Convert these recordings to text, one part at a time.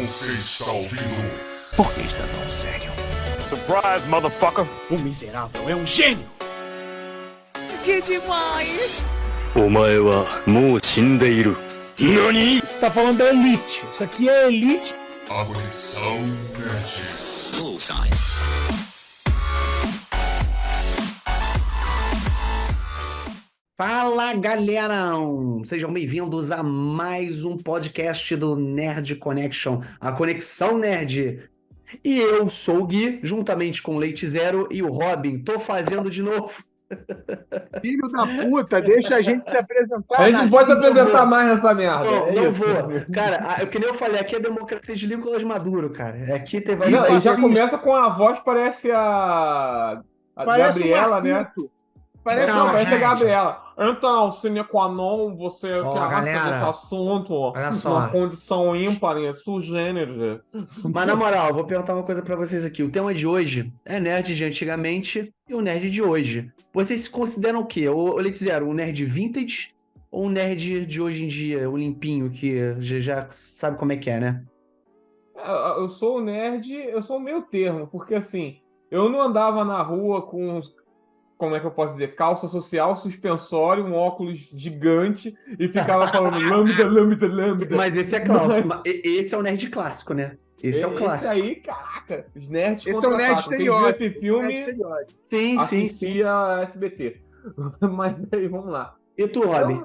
Você está ouvindo? Por que está tão sério? Surprise, motherfucker! O miserável é um gênio! Que demais! お前はもう死んでいる。何？ Tá falando da Elite. Isso aqui é Elite. A Conexão Nerd. Bullseye. Fala, galerão! Sejam bem-vindos a mais um podcast do Nerd Connection, a Conexão Nerd. E eu sou o Gui, juntamente com o Leite Zero e o Robin. Tô fazendo de novo. Filho da puta, deixa a gente se apresentar. A gente não pode se apresentar mais nessa merda. Não vou. Cara, que nem eu falei, aqui é democracia de Nicolás Maduro, cara. Aqui teve... Não, e já começa com a voz, parece a Gabriela, né? Parece a Gabriela. Então, sine qua non, você que arrasta desse assunto, uma condição ímpar, sugênero. Mas na moral, eu vou perguntar uma coisa pra vocês aqui. O tema de hoje é nerd de antigamente e o nerd de hoje. Vocês se consideram o quê? Ô, Leite Zero, um nerd vintage ou um nerd de hoje em dia, o limpinho, que já sabe como é que é, né? Eu sou nerd, eu sou meio termo, porque assim, eu não andava na rua com... Como é que eu posso dizer? Calça social, suspensório, um óculos gigante e ficava falando lambda. Mas esse é clássico. Esse é o nerd clássico, né? Esse é o clássico. Esse aí, caraca, os nerds esse é o nerd estereótipo. Quem viu esse filme, sim. assistia SBT. Mas aí, vamos lá. E tu, Robin?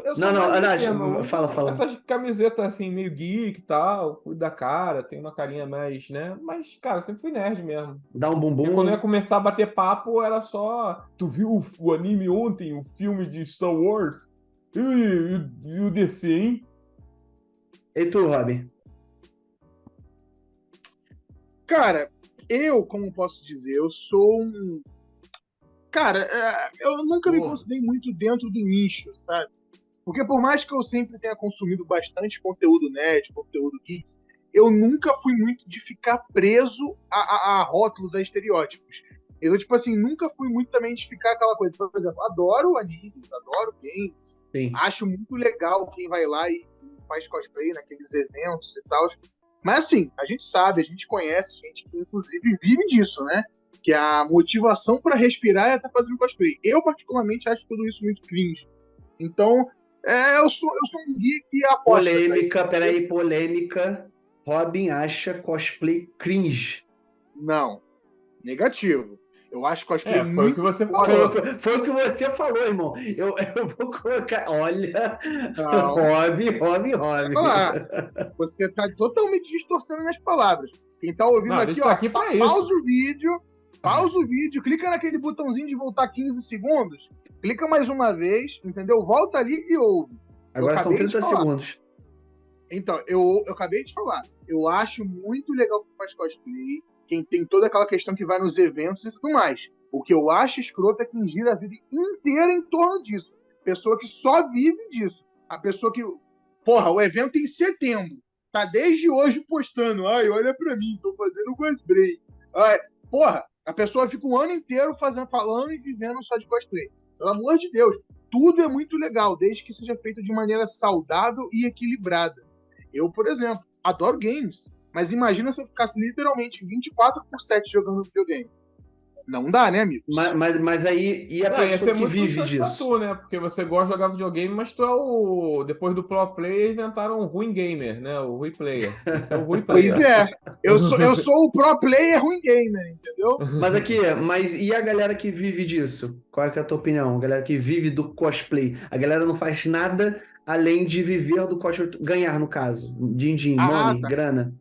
Fala. Essas camisetas assim, meio geek e tal, cuido da cara, tem uma carinha mais, né? Mas, cara, sempre fui nerd mesmo. Dá um bumbum. E quando eu ia começar a bater papo, era só... Tu viu o anime ontem, o filme de Star Wars? E o DC, hein? E tu, Robin? Cara, como posso dizer, eu sou um... Cara, eu nunca me considerei muito dentro do nicho, sabe? Porque por mais que eu sempre tenha consumido bastante conteúdo nerd, conteúdo geek, eu nunca fui muito de ficar preso a rótulos, a estereótipos. Eu, tipo assim, nunca fui muito também de ficar aquela coisa. Por exemplo, adoro animes, adoro games. Sim. Acho muito legal quem vai lá e faz cosplay naqueles eventos e tal. Mas assim, a gente sabe, a gente conhece, gente que inclusive vive disso, né? Que a motivação para respirar é estar fazendo cosplay. Eu, particularmente, acho tudo isso muito cringe. Então, eu sou um geek e aposto. Polêmica. Robin acha cosplay cringe. Não. Negativo. Eu acho cosplay muito... Foi o que você falou. Foi o que você falou, irmão. Eu vou colocar... Olha... Robin. Você tá totalmente distorcendo minhas palavras. Quem tá ouvindo aqui, pausa o vídeo, clica naquele botãozinho de voltar 15 segundos, clica mais uma vez, entendeu? Volta ali e ouve. Agora são 30 segundos. Então, eu acabei de falar. Eu acho muito legal quem faz cosplay, quem tem toda aquela questão que vai nos eventos e tudo mais. O que eu acho escroto é quem gira a vida inteira em torno disso. Pessoa que só vive disso. A pessoa que... Porra, o evento é em setembro. Tá desde hoje postando. Ai, olha pra mim, tô fazendo cosplay. Ai, porra, a pessoa fica um ano inteiro falando e vivendo só de cosplay. Pelo amor de Deus, tudo é muito legal, desde que seja feito de maneira saudável e equilibrada. Eu, por exemplo, adoro games, mas imagina se eu ficasse literalmente 24/7 jogando videogame. Não dá, né, amigo? Mas aí, e a pessoa que vive disso? Tu, né? Porque você gosta de jogar videogame, mas tu é o... Depois do pro player, inventaram o ruim gamer, né? O ruim player. É o ruim player. Pois é. Eu sou o pro player ruim gamer, entendeu? Mas e a galera que vive disso? Qual é a tua opinião? A galera que vive do cosplay. A galera não faz nada além de viver do cosplay, ganhar, no caso. Din-din, money, grana.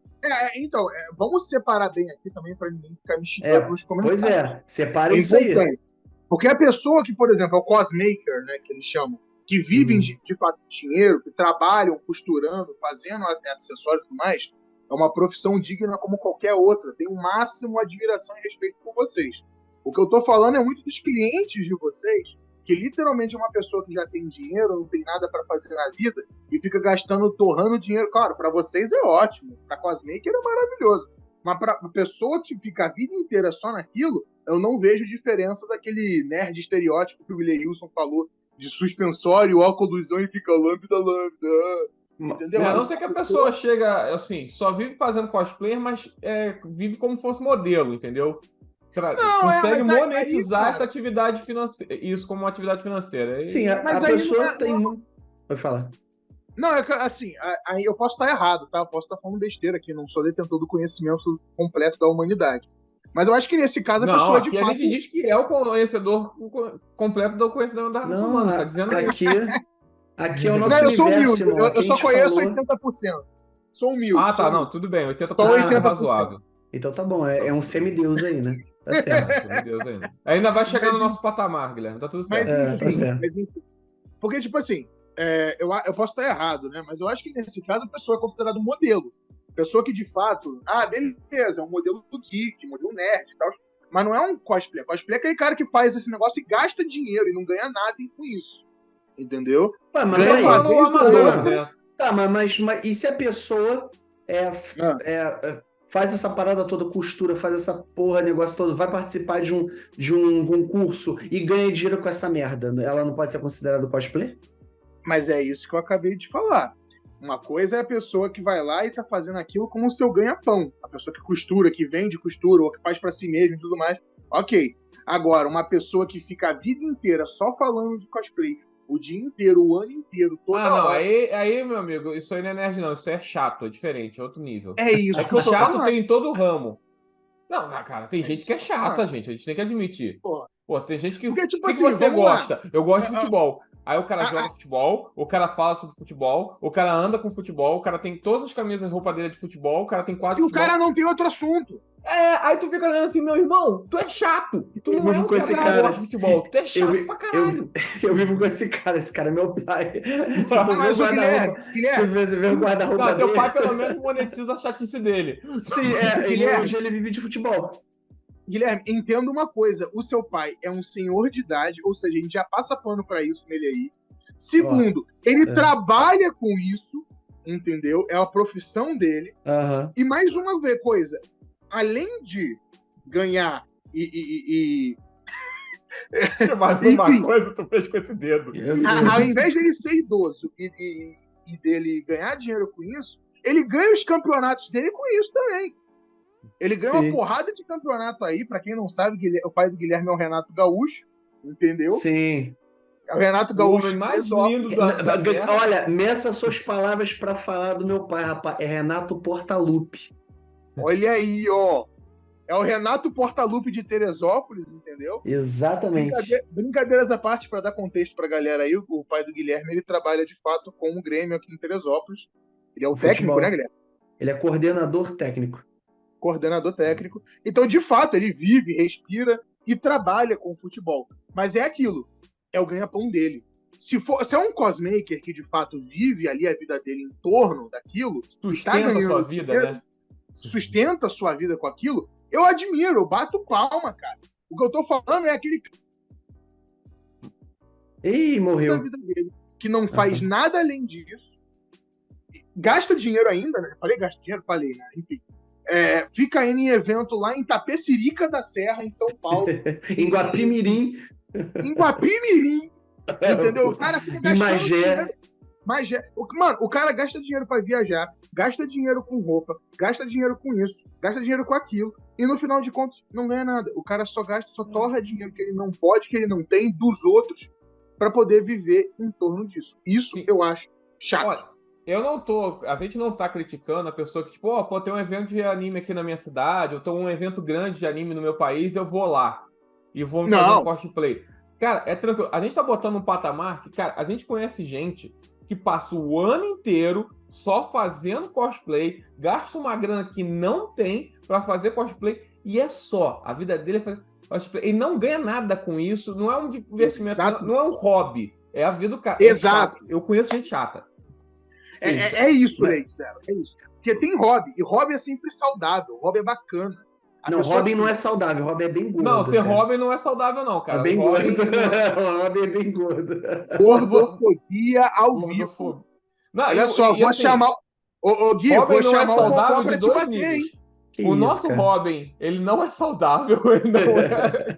Então, vamos separar bem aqui também para ninguém ficar me xingando nos comentários. Pois separa isso aí. Porque a pessoa que, por exemplo, é o cosmaker, né, que eles chamam, que vivem de fato de dinheiro, que trabalham costurando, fazendo acessórios e tudo mais, é uma profissão digna como qualquer outra. Tenho o máximo admiração e respeito por vocês. O que eu tô falando é muito dos clientes de vocês, que literalmente é uma pessoa que já tem dinheiro, não tem nada para fazer na vida e fica gastando, torrando dinheiro. Claro, para vocês é ótimo, para cosmaker é maravilhoso. Mas para a pessoa que fica a vida inteira só naquilo, eu não vejo diferença daquele nerd estereótipo que o Leilson falou, de suspensório, óculosão e fica lambda. Entendeu? A não ser que a pessoa chega, assim, só vive fazendo cosplay, mas vive como fosse modelo, entendeu? Consegue monetizar essa atividade financeira, isso como uma atividade financeira. Sim, a pessoa tem... Pode falar. Não, assim, aí eu posso estar errado, tá? Eu posso estar falando besteira aqui, não sou detentor do conhecimento completo da humanidade. Mas eu acho que nesse caso a pessoa de fato... a gente diz que é o conhecedor completo do conhecimento da raça humana, tá dizendo aqui é o nosso universo, irmão. Eu só conheço 80%. Sou humilde. Ah, tá, não, tudo bem, 80% é razoável. Então tá bom, é um semideus aí, né? Tá certo. Semideus ainda vai chegar no nosso patamar, Guilherme, tá tudo certo. Tá certo. Porque, tipo assim, eu posso estar errado, né? Mas eu acho que nesse caso a pessoa é considerada um modelo. Pessoa que de fato, beleza, é um modelo do geek, modelo nerd e tal. Mas não é um cosplay. Cosplay é aquele cara que faz esse negócio e gasta dinheiro e não ganha nada com isso. Entendeu? Mas e se a pessoa faz essa parada toda, costura, faz essa porra, negócio todo, vai participar de um concurso e ganha dinheiro com essa merda, ela não pode ser considerada cosplay? Mas é isso que eu acabei de falar. Uma coisa é a pessoa que vai lá e tá fazendo aquilo como o seu ganha-pão. A pessoa que costura, que vende costura, ou que faz pra si mesmo e tudo mais. Ok. Agora, uma pessoa que fica a vida inteira só falando de cosplay, o dia inteiro, o ano inteiro, toda hora... Aí, meu amigo, isso aí não é nerd, não. Isso é chato, é diferente, é outro nível. É isso que eu tô chato tem em todo o ramo. Não, cara, tem gente que é chata, gente. A gente tem que admitir. Pô, tem gente que... Porque, tipo que assim, você gosta? Eu gosto de futebol. Aí o cara joga futebol, o cara fala sobre futebol, o cara anda com futebol, o cara tem todas as camisas, roupa dele de futebol, o cara tem quatro. E o cara não tem outro assunto. Aí tu fica olhando assim, meu irmão, tu é chato. Tu não é um cara que gosta de futebol, tu é chato pra caralho. Eu vivo com esse cara é meu pai. Mas o Guilherme... Você vê o guarda-roupa dele. Teu pai pelo menos monetiza a chatice dele. Sim, hoje ele vive de futebol. Guilherme, entenda uma coisa, o seu pai é um senhor de idade, ou seja, a gente já passa pano pra isso nele aí. Segundo, ele trabalha com isso, entendeu? É a profissão dele. E mais uma coisa, além de ganhar mais uma coisa tu fez com esse dedo. Ao invés dele ser idoso e dele ganhar dinheiro com isso, ele ganha os campeonatos dele com isso também. Ele ganha uma porrada de campeonato aí, pra quem não sabe, o pai do Guilherme é o Renato Gaúcho, entendeu? Sim. É o Renato Gaúcho. O mais lindo da terra. Olha, meça suas palavras pra falar do meu pai, rapaz. É Renato Portaluppi. Olha aí, ó. É o Renato Portaluppi de Teresópolis, entendeu? Exatamente. Brincadeiras à parte, pra dar contexto pra galera aí, o pai do Guilherme, ele trabalha de fato com o Grêmio aqui em Teresópolis. Ele é o técnico, né, Guilherme? Ele é coordenador técnico. Coordenador técnico. Então, de fato, ele vive, respira e trabalha com o futebol. Mas é aquilo, é o ganha-pão dele. Se é um cosmaker que, de fato, vive ali a vida dele em torno daquilo... Sustenta a sua vida, né? Sustenta a sua vida com aquilo, eu admiro, eu bato palma, cara. O que eu tô falando é aquele... Ih, morreu. Que não faz nada além disso. Gasta dinheiro ainda, né? Falei, gasta dinheiro? Falei, né? Enfim. Fica indo em evento lá em Tapecerica da Serra, em São Paulo. Em Guapimirim. Entendeu? O cara fica gastando dinheiro. Mano, o cara gasta dinheiro pra viajar, gasta dinheiro com roupa, gasta dinheiro com isso, gasta dinheiro com aquilo, e no final de contas não ganha nada. O cara só torra dinheiro que ele não pode, que ele não tem, dos outros, pra poder viver em torno disso. Isso eu acho chato. Olha, a gente não tá criticando a pessoa que, tipo, tem um evento de anime aqui na minha cidade, ou tem um evento grande de anime no meu país, eu vou lá. E vou fazer um cosplay. Cara, é tranquilo. A gente tá botando um patamar que, cara, a gente conhece gente que passa o ano inteiro só fazendo cosplay, gasta uma grana que não tem pra fazer cosplay, e é só. A vida dele é fazer cosplay. Ele não ganha nada com isso, não é um divertimento, não é um hobby. É a vida do cara. Exato. Eu conheço gente chata. É isso, Leite, é isso. Porque tem hobby, e hobby é sempre saudável, hobby é bacana. Não, hobby não é saudável, hobby é bem gordo. Não, ser hobby não é saudável, não, cara. É bem gordo. O hobby é bem gordo. Gordofobia ao vivo. Não, olha só, vou chamar. Ô, Gui, vou chamar o Mocó pra te bater, hein? O nosso Robin, ele não é saudável, ele não é...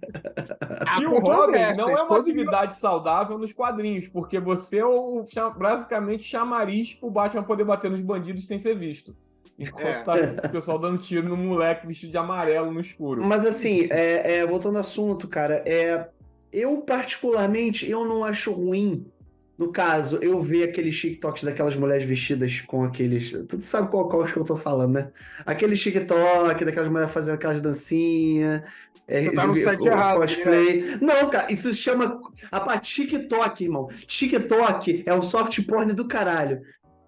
E o Robin não é uma atividade saudável nos quadrinhos, porque você é basicamente chamariz pro Batman poder bater nos bandidos sem ser visto. Enquanto tá o pessoal dando tiro no moleque vestido de amarelo no escuro. Mas assim, voltando ao assunto, cara, eu particularmente, eu não acho ruim, no caso, eu ver aqueles TikToks daquelas mulheres vestidas com aqueles... Tu sabe qual que eu tô falando, né? Aqueles TikTok daquelas mulheres fazendo aquelas dancinhas... Você tá no site errado. Cosplay. Né? Não, cara, isso se chama... TikTok, irmão. TikTok é um soft porn do caralho.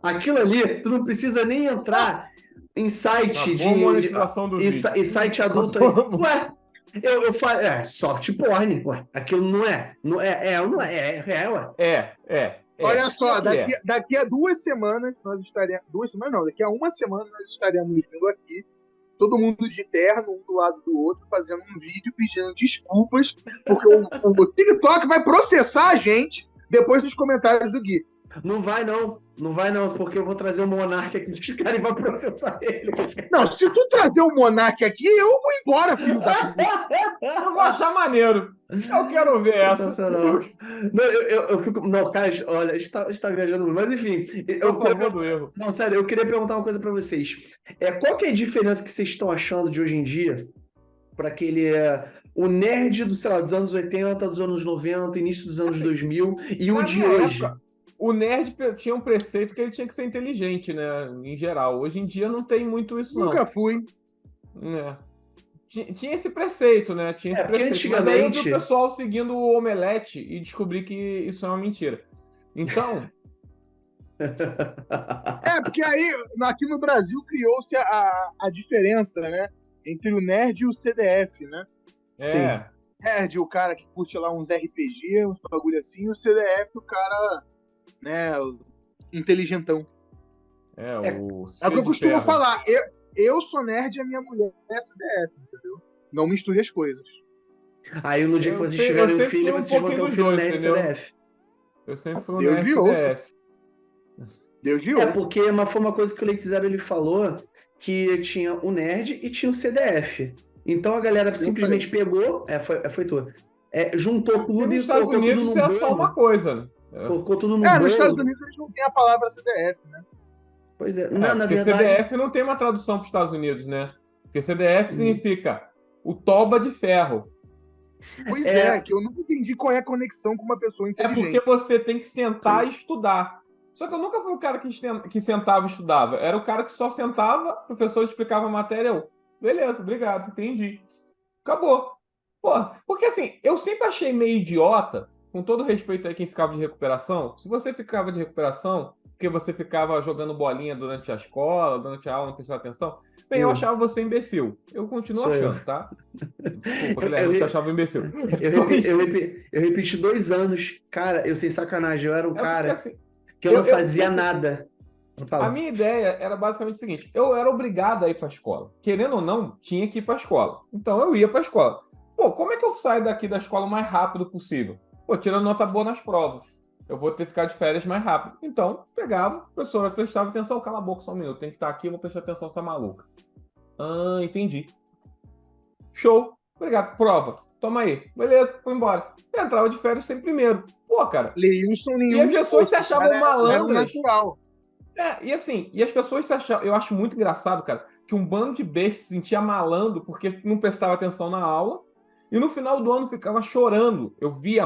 Aquilo ali, tu não precisa nem entrar em site de site adulto aí. Ué, eu falo, soft porn, ué. Aquilo não é. Não é, ué. Olha só, daqui a 2 semanas nós estaremos. 2 semanas não, daqui a 1 semana nós estaremos vindo aqui, todo mundo de terno, um do lado do outro, fazendo um vídeo pedindo desculpas, porque o TikTok vai processar a gente depois dos comentários do Gui. Não vai não, porque eu vou trazer o Monark aqui dos caras e vai processar ele. Não, se tu trazer o Monark aqui, eu vou embora, filho da puta. Eu vou achar maneiro. Eu quero ver essa. Não, eu fico... Não, cara, olha, está viajando muito. Mas enfim, do erro. Não, sério, eu queria perguntar uma coisa pra vocês. Qual que é a diferença que vocês estão achando de hoje em dia para aquele... o nerd dos anos 80, dos anos 90, início dos anos 2000 e o de hoje? O nerd tinha um preceito que ele tinha que ser inteligente, né? Em geral. Hoje em dia não tem muito isso, não. Nunca fui. Tinha esse preceito, né? Tinha esse preceito. Antigamente... Mas aí eu vi o pessoal seguindo o Omelete e descobri que isso é uma mentira. Então... porque aí, aqui no Brasil, criou-se a diferença, né? Entre o nerd e o CDF, né? Sim. Nerd, o cara que curte lá uns RPG, uns bagulho assim, e o CDF, o cara... né, inteligentão. É o que eu costumo falar. Eu sou nerd e a minha mulher é CDF, entendeu? Não misture as coisas. Aí no dia que vocês tiverem um filho, vocês vão ter um filho nerd CDF. Eu sempre fui um nerd CDF. Deus de ouça. Porque foi uma coisa que o Leite Zero ele falou, que tinha o nerd e tinha o CDF. Então a galera simplesmente pegou, foi tudo. Juntou tudo e colocou tudo no bolo. É só uma coisa, né? Colocou tudo no bolo. Nos Estados Unidos eles não têm a palavra CDF, né? Pois é. Na verdade... CDF não tem uma tradução para os Estados Unidos, né? Porque CDF significa o toba de ferro. Pois que eu nunca entendi qual é a conexão com uma pessoa inteligente. É porque você tem que sentar e estudar. Só que eu nunca fui o cara que sentava e estudava. Era o cara que só sentava, o professor explicava a matéria, beleza, obrigado, entendi. Acabou. Porque assim, eu sempre achei meio idiota, com todo respeito a quem ficava de recuperação, se você ficava de recuperação, porque você ficava jogando bolinha durante a escola, durante a aula, não prestava atenção, eu achava você imbecil. Eu continuo achando, tá? Desculpa, Guilherme, eu achava imbecil. Eu repeti 2 anos, cara, eu sem sacanagem, eu era um cara assim, que eu não fazia nada. A minha ideia era basicamente o seguinte, eu era obrigado a ir pra escola. Querendo ou não, tinha que ir pra escola. Então eu ia pra escola. Como é que eu saio daqui da escola o mais rápido possível? Tirando nota boa nas provas. Eu vou ter que ficar de férias mais rápido. Então, pegava, a professora prestava atenção, cala a boca só um minuto, tem que estar aqui, eu vou prestar atenção, você tá maluca. Entendi. Show, obrigado, prova. Toma aí. Beleza, foi embora. Eu entrava de férias sempre primeiro. Cara. E as pessoas se achavam malandras. E assim, e as pessoas se achavam... Eu acho muito engraçado, cara, que um bando de bestas se sentia malandro porque não prestava atenção na aula. E no final do ano ficava chorando. Eu via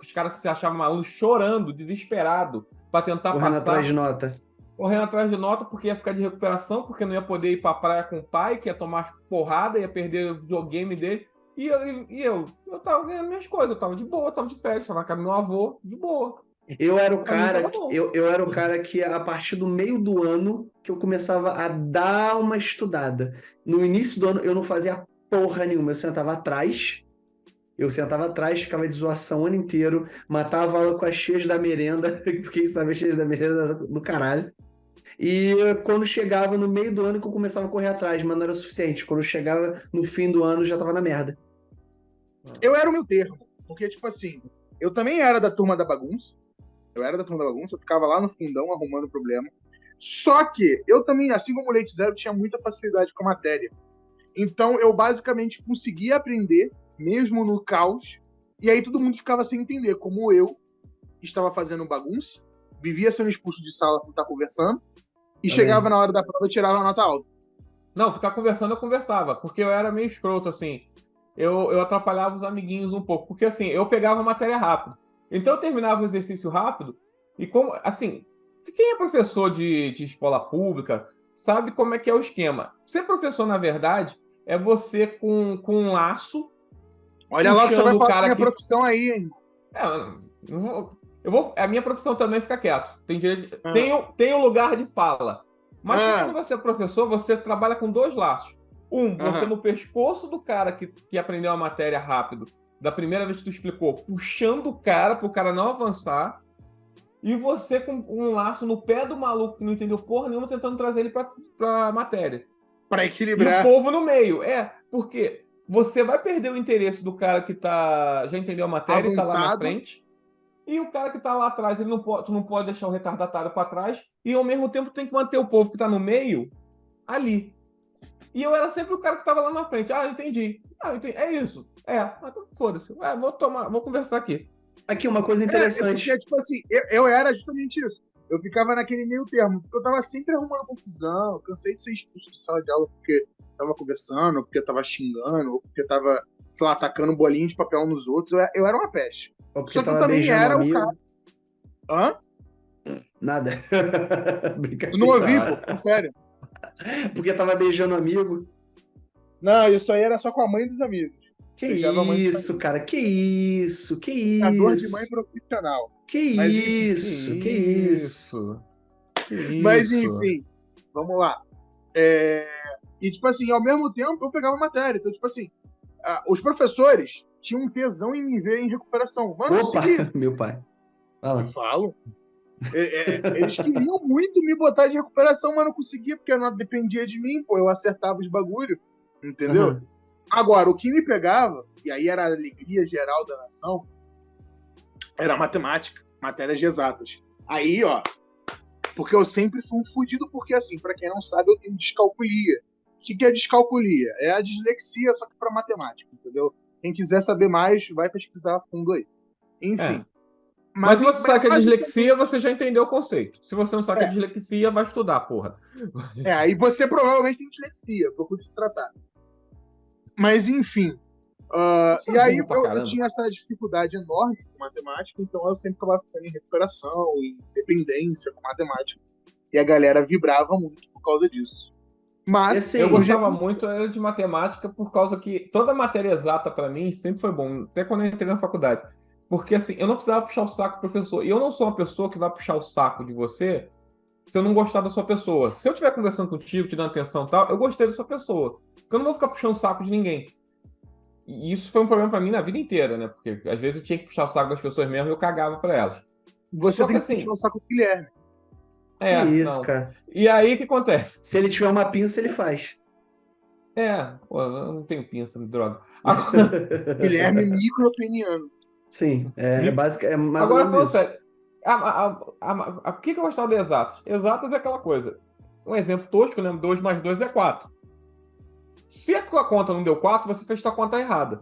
os caras se achavam malucos chorando, desesperado, para tentar correndo atrás de nota. Correndo atrás de nota porque ia ficar de recuperação, porque não ia poder ir pra praia com o pai, que ia tomar porrada, ia perder o videogame dele. E eu tava ganhando minhas coisas, eu tava de boa, eu tava de férias, tava na casa do meu avô, de boa. Eu era o cara que a partir do meio do ano que eu começava a dar uma estudada. No início do ano eu não fazia porra nenhuma, eu sentava atrás, ficava de zoação o ano inteiro, matava a aula com as cheias da merenda, porque sabe, as cheias da merenda era do caralho. E quando chegava no meio do ano que eu começava a correr atrás, mas não era o suficiente. Quando eu chegava no fim do ano, já tava na merda. Eu era o meu termo, porque, tipo assim, eu também era da turma da bagunça, eu ficava lá no fundão arrumando problema. Só que eu também, assim como o Leite Zero, tinha muita facilidade com a matéria. Então eu basicamente conseguia aprender, mesmo no caos, e aí todo mundo ficava sem entender, como eu estava fazendo bagunça, vivia sendo expulso de sala por estar conversando, e chegava na hora da prova e tirava a nota alta. Não, ficar conversando eu conversava, porque eu era meio escroto, assim. Eu atrapalhava os amiguinhos um pouco, porque assim, eu pegava a matéria rápido. Então eu terminava o exercício rápido, e como, assim, quem é professor de escola pública sabe como é que é o esquema. Ser professor, na verdade, é você com um laço. Olha lá que você vai falar da minha profissão aí, hein? A minha profissão também fica quieto. Tem um lugar de fala. Mas quando você é professor, você trabalha com 2 laços. Você no pescoço do cara que aprendeu a matéria rápido, da primeira vez que tu explicou, puxando o cara pro cara não avançar, e você com um laço no pé do maluco que não entendeu porra nenhuma, tentando trazer ele pra matéria. Pra equilibrar. E o povo no meio. Porque você vai perder o interesse do cara que já entendeu a matéria e tá lá na frente. E o cara que tá lá atrás, tu não pode deixar o retardatário pra trás, e ao mesmo tempo tem que manter o povo que tá no meio ali. E eu era sempre o cara que tava lá na frente. Entendi. É isso. Mas foda-se. Vou conversar aqui. Aqui, uma coisa interessante. Porque, tipo assim, eu era justamente isso. Eu ficava naquele meio termo, porque eu tava sempre arrumando confusão. Eu cansei de ser expulso de sala de aula porque tava conversando, ou porque tava xingando, ou porque tava, sei lá, atacando bolinha de papel nos outros. Eu era uma peste. Só que eu também era o cara. Hã? Nada. Tu não ouvi, pô, sério. Porque tava beijando amigo. Não, isso aí era só com a mãe dos amigos. Que isso, cara, que isso. Jogador de mãe profissional. Que isso. Mas enfim, vamos lá. E tipo assim, ao mesmo tempo eu pegava matéria. Então, tipo assim, os professores tinham um tesão em me ver em recuperação. Mano, opa, meu pai. Fala. Eu falo. Eles queriam muito me botar de recuperação, mas não conseguia, porque não dependia de mim, pô. Eu acertava os bagulho, entendeu? Uhum. Agora, o que me pegava, e aí era a alegria geral da nação, era matemática, matérias de exatas. Aí, ó, porque eu sempre fui um fudido, porque assim, pra quem não sabe, eu tenho descalculia. O que é descalculia? É a dislexia, só que pra matemática, entendeu? Quem quiser saber mais, vai pesquisar a fundo aí. Enfim. Mas se você sabe que é dislexia, você já entendeu o conceito. Se você não sabe que é dislexia, vai estudar, porra. Aí você provavelmente tem dislexia, procure se tratar. Mas, enfim. E aí eu tinha essa dificuldade enorme com matemática, então eu sempre acabava ficando em recuperação, em dependência com matemática. E a galera vibrava muito por causa disso. Mas assim, eu gostava muito de matemática por causa que toda matéria exata pra mim sempre foi bom, até quando eu entrei na faculdade. Porque assim, eu não precisava puxar o saco do professor. E eu não sou uma pessoa que vai puxar o saco de você se eu não gostar da sua pessoa. Se eu estiver conversando contigo, te dando atenção e tal, eu gostei da sua pessoa. Porque eu não vou ficar puxando o saco de ninguém. E isso foi um problema pra mim na vida inteira, né? Porque às vezes eu tinha que puxar o saco das pessoas mesmo e eu cagava pra elas. Você tem que puxar o saco do Guilherme. Isso, cara. E aí o que acontece? Se ele tiver uma pinça, ele faz. Pô, eu não tenho pinça, droga. Agora... Guilherme micropeniano. Sim, básico, é mais agora, ou menos isso. Sério, o que eu gostava de exatas? Exatas é aquela coisa. Um exemplo tosco, né? 2 mais 2 é 4. Se a tua conta não deu 4, você fez a conta errada.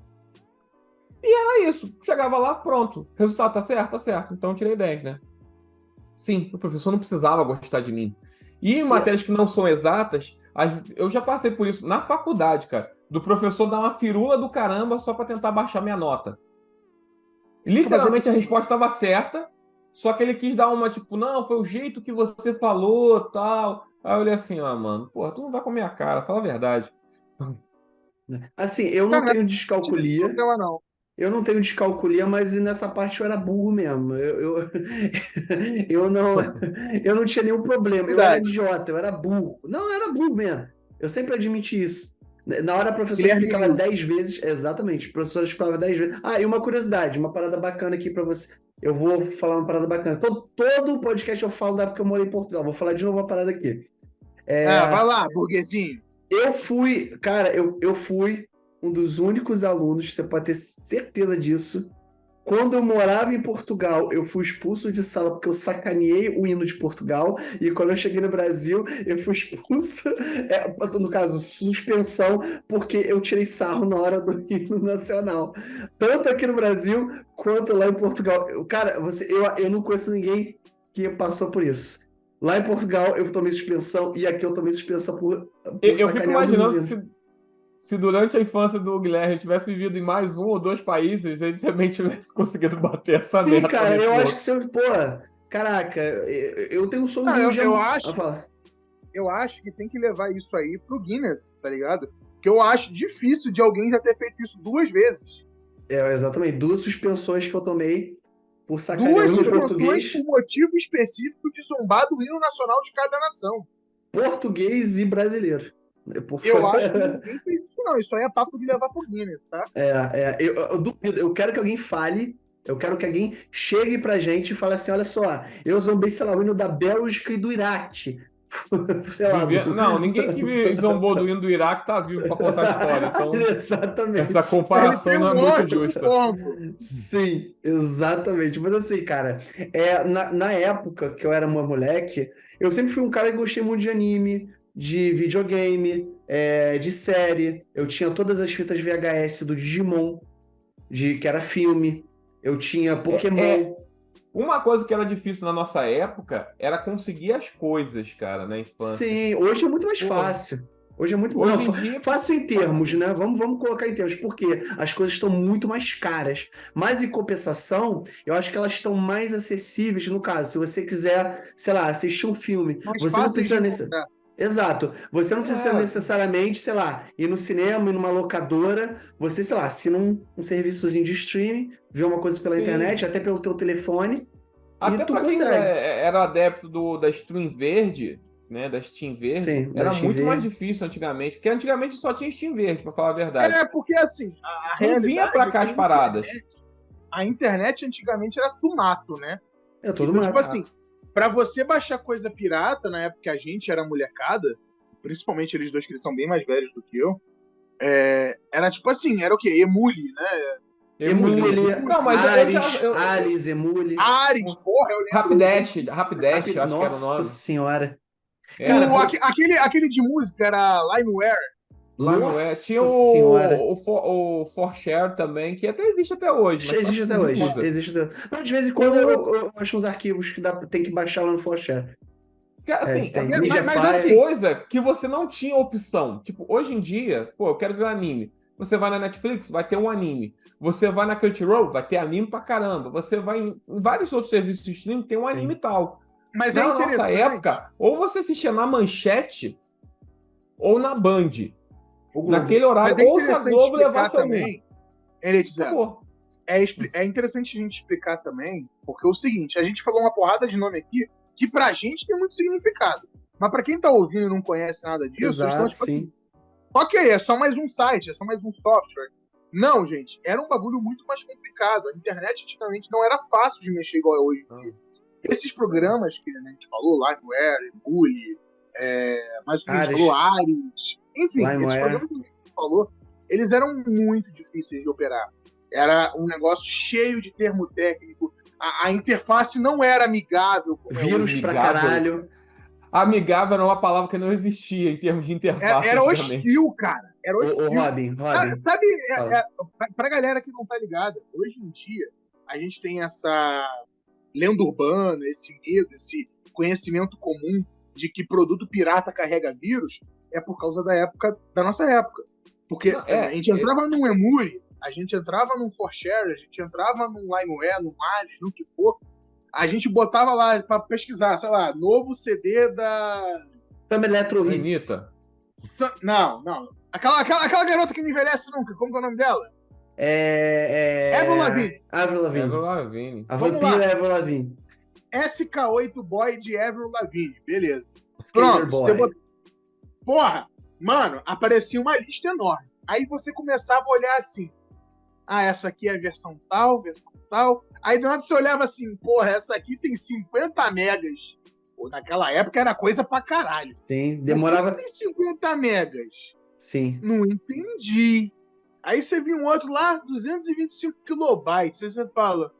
E era isso. Chegava lá, pronto. Resultado tá certo? Tá certo. Então eu tirei 10, né? Sim, o professor não precisava gostar de mim. E em matérias que não são exatas, eu já passei por isso na faculdade, cara. Do professor dar uma firula do caramba só pra tentar baixar minha nota. Literalmente a resposta estava certa, só que ele quis dar uma, tipo, não, foi o jeito que você falou, tal. Aí eu olhei assim, mano, porra, tu não vai comer a cara, fala a verdade. Assim, eu não tenho descalculia. Eu não tenho descalculia, mas nessa parte eu era burro mesmo. Eu não tinha nenhum problema. Eu era idiota, eu era burro. Não, eu era burro mesmo. Eu sempre admiti isso. Na hora a professora explicava 10 vezes, exatamente, a professora explicava 10 vezes. E uma curiosidade, uma parada bacana aqui pra você. Eu vou falar uma parada bacana. Todo podcast eu falo da época que eu morei em Portugal. Vou falar de novo uma parada aqui. Vai lá, burguesinho. Eu fui um dos únicos alunos, você pode ter certeza disso, Quando eu morava em Portugal, eu fui expulso de sala porque eu sacaneei o hino de Portugal. E quando eu cheguei no Brasil, eu fui expulso, no caso, suspensão, porque eu tirei sarro na hora do hino nacional. Tanto aqui no Brasil, quanto lá em Portugal. Cara, eu não conheço ninguém que passou por isso. Lá em Portugal, eu tomei suspensão, e aqui eu tomei suspensão por eu fico imaginando se durante a infância do Guilherme tivesse vivido em mais 1 ou 2 países, ele também tivesse conseguido bater essa meta. Cara, eu acho que você... Pô, caraca, eu tenho um sonho de... Eu acho que tem que levar isso aí pro Guinness, tá ligado? Porque eu acho difícil de alguém já ter feito isso 2 vezes. Exatamente. 2 suspensões que eu tomei por sacanear no português. Por motivo específico de zombar do hino nacional de cada nação. Português e brasileiro. Eu acho que ninguém fez isso, não. Isso aí é papo de levar pro Guinness, tá? Eu duvido. Eu quero que alguém fale. Eu quero que alguém chegue pra gente e fale assim: olha só, eu zombei, sei lá, o hino da Bélgica e do Iraque. Sei lá, não, ninguém que zombou do hino do Iraque tá vivo pra contar a história. Então, exatamente. Essa comparação não é muito justa. Sim, exatamente. Mas assim, cara, na época que eu era uma moleque, eu sempre fui um cara que gostei muito de anime, de videogame, de série. Eu tinha todas as fitas VHS do Digimon, que era filme. Eu tinha Pokémon. Uma coisa que era difícil na nossa época era conseguir as coisas, cara, na infância. Sim, hoje é muito mais fácil. Hoje é muito fácil em termos, né? Vamos colocar em termos, porque as coisas estão muito mais caras. Mas, em compensação, eu acho que elas estão mais acessíveis. No caso, se você quiser, sei lá, assistir um filme, você não precisa Exato. Você não precisa necessariamente, sei lá, ir no cinema, ir numa locadora. Você, sei lá, assina um serviçozinho de streaming, vê uma coisa pela internet, até pelo teu telefone. Até pra quem era adepto da Stream Verde, né, da Steam Verde, sim, era muito mais difícil antigamente, porque antigamente só tinha Steam Verde, pra falar a verdade. Porque assim, a realidade... Não vinha pra cá as paradas. A internet antigamente era tudo mato, né? Tudo mato. Tipo assim, pra você baixar coisa pirata, na época que a gente era molecada, principalmente eles dois que eles são bem mais velhos do que eu, era tipo assim, era o quê? Emule, né? Emule. Não, mas Ares, Emule. Ares, porra, eu lembro. Rapidash, acho que era o nome. Nossa senhora. Aquele de música era Limeware. Tinha o ForShare também, que até existe até hoje. Existe até hoje. Não, de vez em quando eu acho uns arquivos que tem que baixar lá no ForShare. Assim, mas assim, coisa que você não tinha opção. Tipo, hoje em dia, eu quero ver um anime. Você vai na Netflix, vai ter um anime. Você vai na Crunchyroll, vai ter anime pra caramba. Você vai em vários outros serviços de streaming, tem um anime e tal. Mas na nossa época, ou você assistia na Manchete ou na Band. Naquele horário, ou se a Globo levasse também. É interessante a gente explicar também, porque é o seguinte, a gente falou uma porrada de nome aqui que pra gente tem muito significado. Mas pra quem tá ouvindo e não conhece nada disso, exato, sim. Ok, é só mais um site, é só mais um software. Não, gente, era um bagulho muito mais complicado. A internet antigamente não era fácil de mexer igual é hoje em dia. Esses programas que a gente falou, Limeware, Emule, mais o que a gente falou, Ares, enfim, esses programas que a gente falou, eles eram muito difíceis de operar. Era um negócio cheio de termo técnico. A interface não era amigável. Vírus pra caralho. Amigável era uma palavra que não existia em termos de interface. Era hostil, cara. Era hostil. Robin. Sabe, pra galera que não tá ligada, hoje em dia, a gente tem essa lenda urbana, esse medo, esse conhecimento comum de que produto pirata carrega vírus, é por causa da nossa época. Porque a gente entrava num Emule, a gente entrava num ForShare, a gente entrava num Limeware, num Ares, no que for, a gente botava lá pra pesquisar, sei lá, novo CD da... Tam Electro Hits. Anitta. Não. Aquela garota que não envelhece nunca, como que é o nome dela? Avril Lavigne. A vampira Avril Lavigne. SK8 Boy de Avril Lavigne, beleza. Pronto, você botou... Porra, mano, aparecia uma lista enorme. Aí você começava a olhar assim, essa aqui é a versão tal. Aí do nada você olhava assim, porra, essa aqui tem 50 megas. Pô, naquela época era coisa pra caralho. Sim, demorava... Tem 50 megas. Sim. Não entendi. Aí você viu um outro lá, 225 kilobytes. Aí você fala...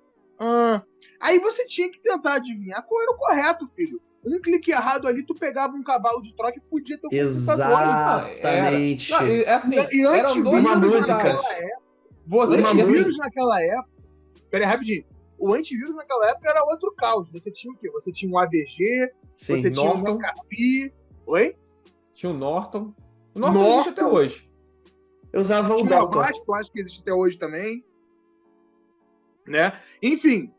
Aí você tinha que tentar adivinhar qual era o correto, filho. Um clique errado ali, tu pegava um cavalo de troca e podia ter um Exatamente. Assim, eram dois uma música. naquela época. Você O antivírus naquela época... Pera aí, rapidinho. O antivírus naquela época era outro caos. Você tinha o quê? Você tinha um AVG, Sim, você tinha um Norton. Capi... Oi? Tinha o Norton. O Norton existe até hoje. Eu usava o Tinha o Dalton. Avast, que eu acho que existe até hoje também. Né? Enfim,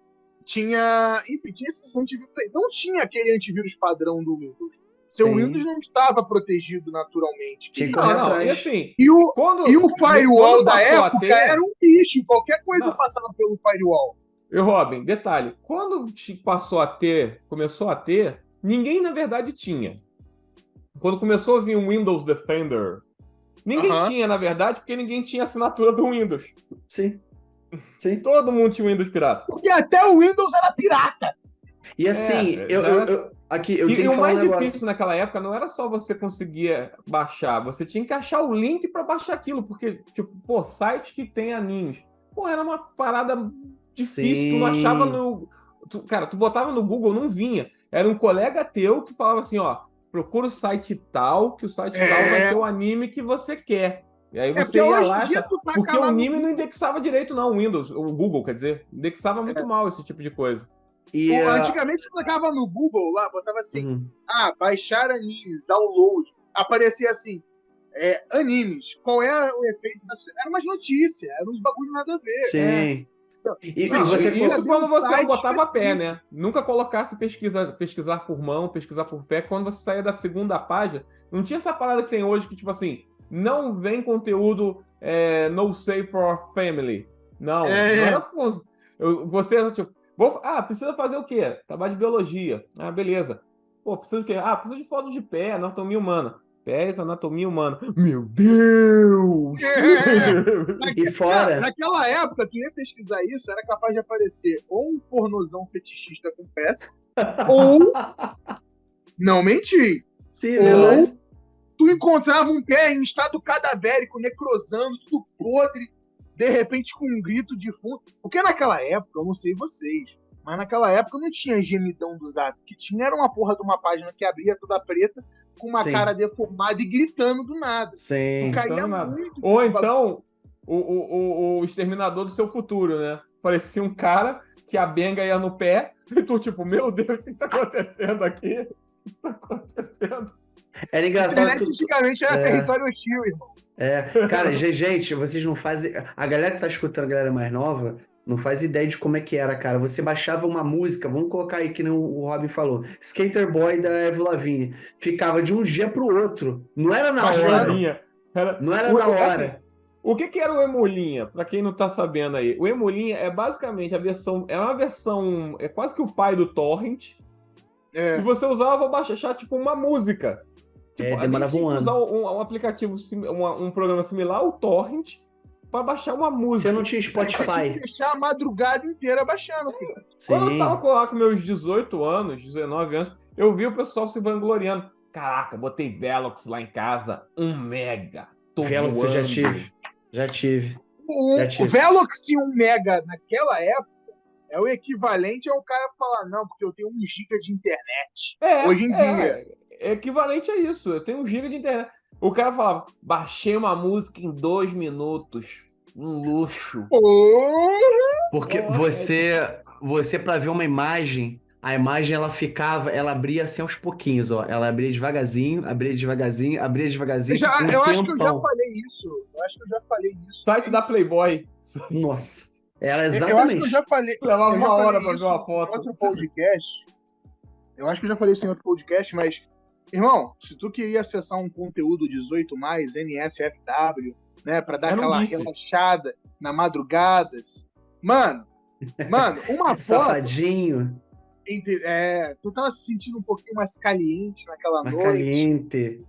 tinha esses antivírus aí. Não tinha aquele antivírus padrão do Windows. Seu Sim. Windows não estava protegido naturalmente. Tinha que Não, correr não, atrás. e assim, E o firewall quando da passou a época ter- era um bicho. Qualquer coisa Não. passava pelo firewall. E Robin, detalhe, quando começou a ter, ninguém na verdade tinha. Quando começou a vir o Windows Defender, ninguém tinha, na verdade, porque ninguém tinha assinatura do Windows. Sim. Todo mundo tinha Windows pirata. Porque até o Windows era pirata. E assim, eu tenho E que o falar mais um negócio. difícil naquela época não era só você conseguir baixar, você tinha que achar o link pra baixar aquilo, porque, tipo, site que tem animes, era uma parada difícil, tu não achava cara, tu botava no Google, não vinha. Era um colega teu que falava assim, ó, procura o site tal, que o site tal vai ter o anime que você quer. E aí você ia lá, porque o anime não indexava direito não, o Google, quer dizer, indexava muito mal esse tipo de coisa. E, antigamente você clicava no Google lá, botava assim, baixar animes, download. Aparecia assim, animes, qual é o efeito da... Era umas notícias, eram uns bagulho nada a ver. Sim. Isso quando você botava a pé, né? Nunca colocasse pesquisar por mão, pesquisar por pé. Quando você saía da segunda página, não tinha essa parada que tem hoje que, tipo assim, não vem conteúdo no safe for family. Não era... Você, tipo, precisa fazer o quê? Trabalho de biologia. Beleza. Precisa do quê? Precisa de fotos de pé, anatomia humana. Pés, anatomia humana. Meu Deus! E fora... Naquela época, tu ia pesquisar isso, era capaz de aparecer ou um pornozão fetichista com pés, ou... Não menti. Sim, ou tu encontrava um pé em estado cadavérico, necrosando, tudo podre, de repente com um grito de fundo. Porque naquela época, eu não sei vocês, mas naquela época não tinha gemidão do Zap. O que tinha era uma porra de uma página que abria toda preta, com uma cara deformada e gritando do nada. Sim. Caía muito. Ou então, o Exterminador do Seu Futuro, né? Parecia um cara que a benga ia no pé, e tu tipo, meu Deus, o que tá acontecendo aqui? O que tá acontecendo? Era engraçado. Antigamente era território hostil, irmão. Cara, gente, vocês não fazem... A galera que tá escutando, a galera mais nova, não faz ideia de como é que era, cara. Você baixava uma música, vamos colocar aí que nem o Robin falou, Skater Boy da Avril Lavigne. Ficava de um dia pro outro. Não era na hora. Não era na hora. Assim, o que era o Emulinha? Pra quem não tá sabendo aí. O Emulinha é basicamente uma versão... É quase que o pai do Torrent. E você usava pra baixar, tipo, uma música. Tipo, demorava um ano. Usar um aplicativo, um programa similar ao Torrent pra baixar uma música. Você não tinha Spotify. Tinha que deixar a madrugada inteira baixando, filho. Quando eu tava lá com meus 18 anos, 19 anos, eu vi o pessoal se vangloriando. Caraca, botei Velox lá em casa, 1 mega. Velox eu já tive. O Velox 1 mega naquela época é o equivalente ao cara falar, não, porque eu tenho 1 giga de internet. Hoje em dia. É equivalente a isso. Eu tenho 1 giga de internet. O cara falava, baixei uma música em 2 minutos. Um luxo. Porque você pra ver uma imagem, a imagem ela abria assim aos pouquinhos, ó. Ela abria devagarzinho. Eu acho que eu já falei isso. Site da Playboy. Nossa. Era exatamente. Eu acho que eu já falei. Levava uma hora pra ver uma Em foto. outro podcast. Eu acho que eu já falei isso em outro podcast, mas, irmão, se tu queria acessar um conteúdo 18+, NSFW, né, pra dar aquela relaxada na madrugadas, mano, uma foto... Safadinho. Tu tava se sentindo um pouquinho mais caliente naquela noite. Caliente.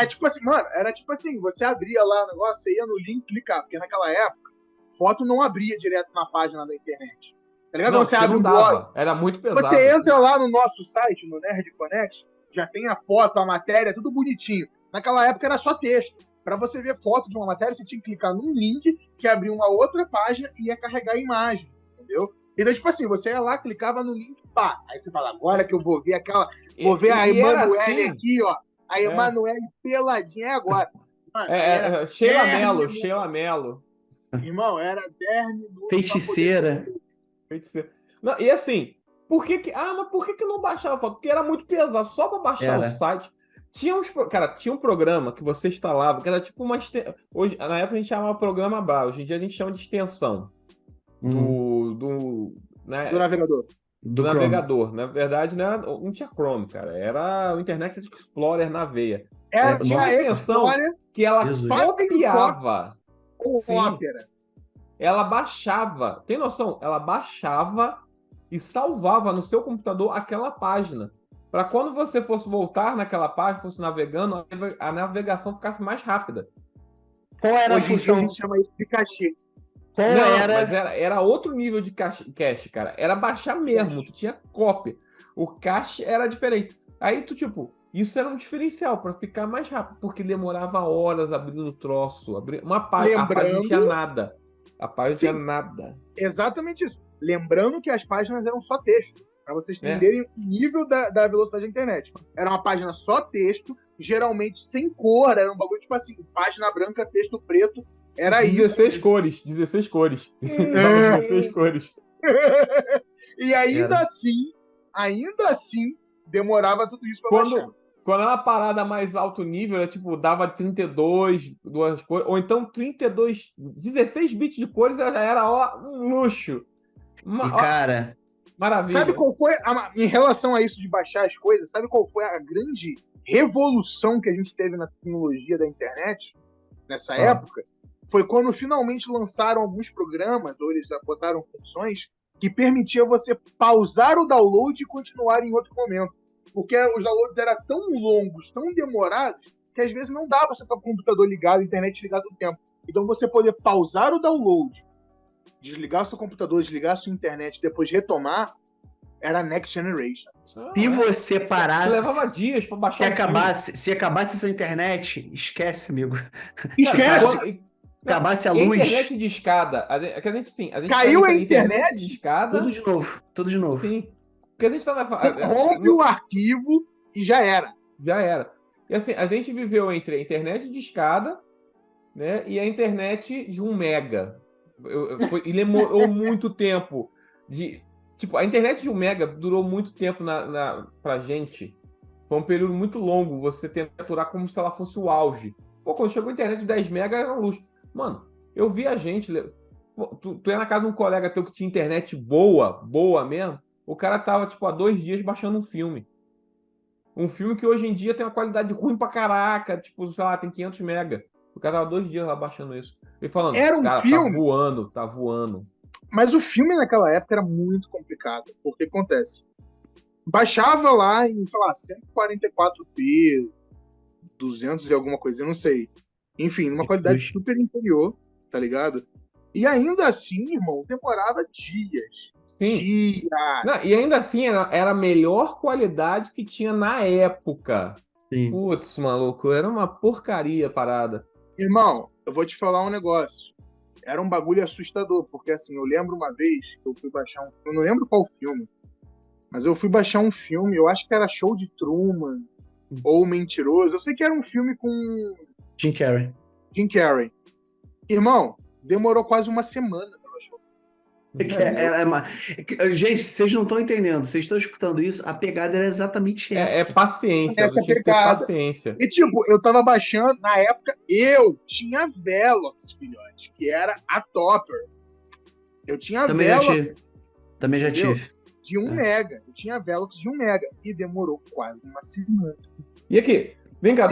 Tipo assim, mano, era tipo assim, você abria lá o negócio, você ia no link clicar, porque naquela época, foto não abria direto na página da internet. Tá ligado? Não, você abre o blog. Era muito pesado. Você entra lá no nosso site, no Nerd Connect, já tem a foto, a matéria, tudo bonitinho. Naquela época era só texto. Pra você ver foto de uma matéria, você tinha que clicar num link que abria uma outra página e ia carregar a imagem, entendeu? Então, tipo assim, você ia lá, clicava no link, pá. Aí você fala, agora que eu vou ver aquela... Vou ver a Emanuele assim, aqui, ó. A Emanuele peladinha, é agora. Mano, Sheila Mello. Irmão, era Derme... Feiticeira. Não, e assim, mas por que não baixava foto? Porque era muito pesado, só pra baixar o site. Tinha um programa que você instalava, que era tipo uma extensão. Hoje, na época a gente chamava programa BA, hoje em dia a gente chama de extensão do navegador. Do navegador. Na verdade, não tinha Chrome, cara. Era o Internet Explorer na veia. Tinha uma extensão que ela copiava. Opera. Ela baixava. Tem noção? Ela baixava e salvava no seu computador aquela página. Para quando você fosse voltar naquela página, fosse navegando, a navegação ficasse mais rápida. Qual era a função? A gente chama isso de cachê. Mas era outro nível de cache, cara. Era baixar mesmo, tu tinha cópia. O cache era diferente. Aí tu, isso era um diferencial para ficar mais rápido, porque demorava horas abrindo o troço. Uma página, a página não tinha nada. A página não tinha nada. Exatamente isso. Lembrando que as páginas eram só texto. Para vocês entenderem o nível da velocidade da internet. Era uma página só texto, geralmente sem cor, era um bagulho tipo assim, página branca, texto preto, era 16 isso. cores. 16 cores. 16 cores. E ainda assim, demorava tudo isso para baixar. Quando era uma parada mais alto nível, era dava 32, duas cores, ou então 16 bits de cores já era um luxo. Cara... Maravilha. Sabe qual foi, em relação a isso de baixar as coisas, sabe qual foi a grande revolução que a gente teve na tecnologia da internet nessa época? Foi quando finalmente lançaram alguns programas, ou eles botaram funções, que permitia você pausar o download e continuar em outro momento. Porque os downloads eram tão longos, tão demorados, que às vezes não dava pra você estar com o computador ligado, a internet ligada todo tempo. Então você poder pausar o download, desligar o seu computador, desligar a sua internet e depois retomar, era Next Generation. Se você parasse... Levava dias pra baixar se acabasse a sua internet, esquece, amigo. Esquece! Acabasse a luz... Internet de escada. A gente caiu a internet de escada. Tudo de novo. Sim. Porque a gente tava... Rompe o arquivo e já era. Já era. E assim, a gente viveu entre a internet de escada, né, e a internet de 1 mega. E demorou muito tempo. A internet de 1 mega durou muito tempo pra gente. Foi um período muito longo. Você tenta aturar como se ela fosse o auge. Quando chegou a internet de 10 mega, era um luxo. Mano, eu vi a gente... Tu ia na casa de um colega teu que tinha internet boa mesmo, o cara tava, há 2 dias baixando um filme. Um filme que hoje em dia tem uma qualidade ruim pra caraca, tem 500 mega. O cara tava 2 dias lá baixando isso. E falando, era um filme... tá voando. Mas o filme naquela época era muito complicado. Porque acontece? Baixava lá em, 144p, 200 e alguma coisa, eu não sei. Enfim, numa qualidade super inferior, tá ligado? E ainda assim, irmão, demorava dias. Sim. Dias. Não, e ainda assim, era a melhor qualidade que tinha na época. Sim. Putz, maluco, era uma porcaria a parada. Irmão, eu vou te falar um negócio. Era um bagulho assustador, porque assim, eu lembro uma vez que eu fui baixar um filme, eu não lembro qual filme, mas eu fui baixar um filme, eu acho que era Show de Truman, ou Mentiroso, eu sei que era um filme com... Jim Carrey. Irmão, demorou quase uma semana pra baixar. Gente, vocês não estão entendendo, vocês estão escutando isso, a pegada era exatamente essa. É paciência, essa pegada. Paciência. E eu tava baixando, na época, eu tinha Velox, filhote, que era a Topper. Eu tinha Velox. Também já tive. De 1 mega. Eu tinha Velox de 1 mega. E demorou quase uma semana. E aqui, vem cá,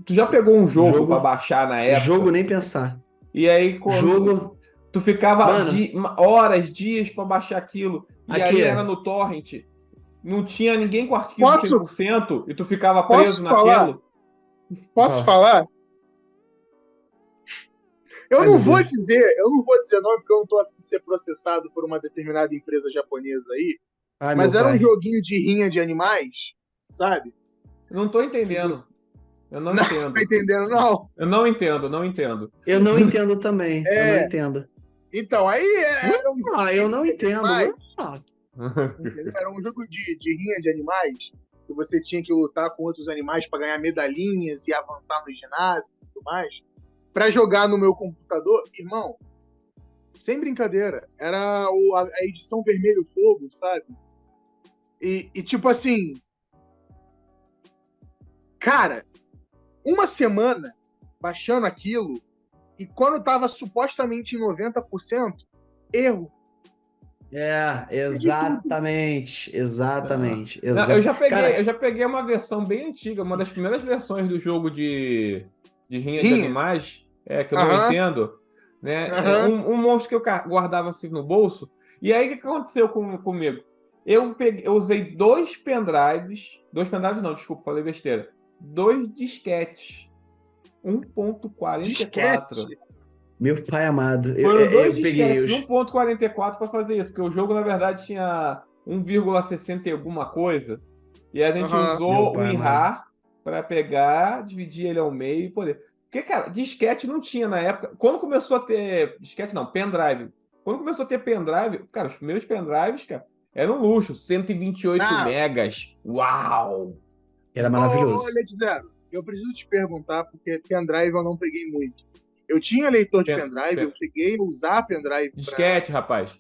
tu já pegou um jogo pra baixar na época? Jogo nem pensar. E aí, quando tu ficava horas, dias pra baixar aquilo, e aí era no torrent, não tinha ninguém com arquivo 100%, e tu ficava preso naquilo. Posso falar? Eu não vou dizer nome, porque eu não tô afim de ser processado por uma determinada empresa japonesa aí, mas era um joguinho de rinha de animais, sabe? Não tô entendendo. Eu não entendo. Tá entendendo, não? Eu não entendo. Eu não entendo também. Eu É. não entendo. Então, aí era um Eu não entendo. Mas- Ah, entendeu? Era um jogo de rinha de animais, que você tinha que lutar com outros animais para ganhar medalhinhas e avançar no ginásio e tudo mais. Para jogar no meu computador, irmão, sem brincadeira, era a edição Vermelho Fogo, sabe? E tipo assim, cara, uma semana baixando aquilo, e quando tava supostamente em 90%, erro. exatamente. Não, eu já peguei uma versão bem antiga, uma das primeiras versões do jogo de rinha de Rinha? animais, que eu não entendo, né? Um monstro que eu guardava assim no bolso. E aí o que aconteceu comigo? Eu usei dois pendrives não, desculpa, falei besteira. 2 disquetes. 1.44. Disquete? Meu pai amado. Foram 2 eu peguei disquetes 1.44 para fazer isso, porque o jogo, na verdade, tinha 1,60 e alguma coisa. E a gente Meu usou o pai IRAR para pegar, dividir ele ao meio e poder. Porque, cara, disquete não tinha na época. Quando começou a ter. Disquete não, pendrive. Quando começou a ter pendrive, cara, os primeiros pendrives, cara, eram luxo, 128 megas. Uau! Era maravilhoso. Olha, Zero, eu preciso te perguntar, porque pendrive eu não peguei muito. Eu tinha leitor de pendrive, eu cheguei a usar pendrive. Disquete, rapaz.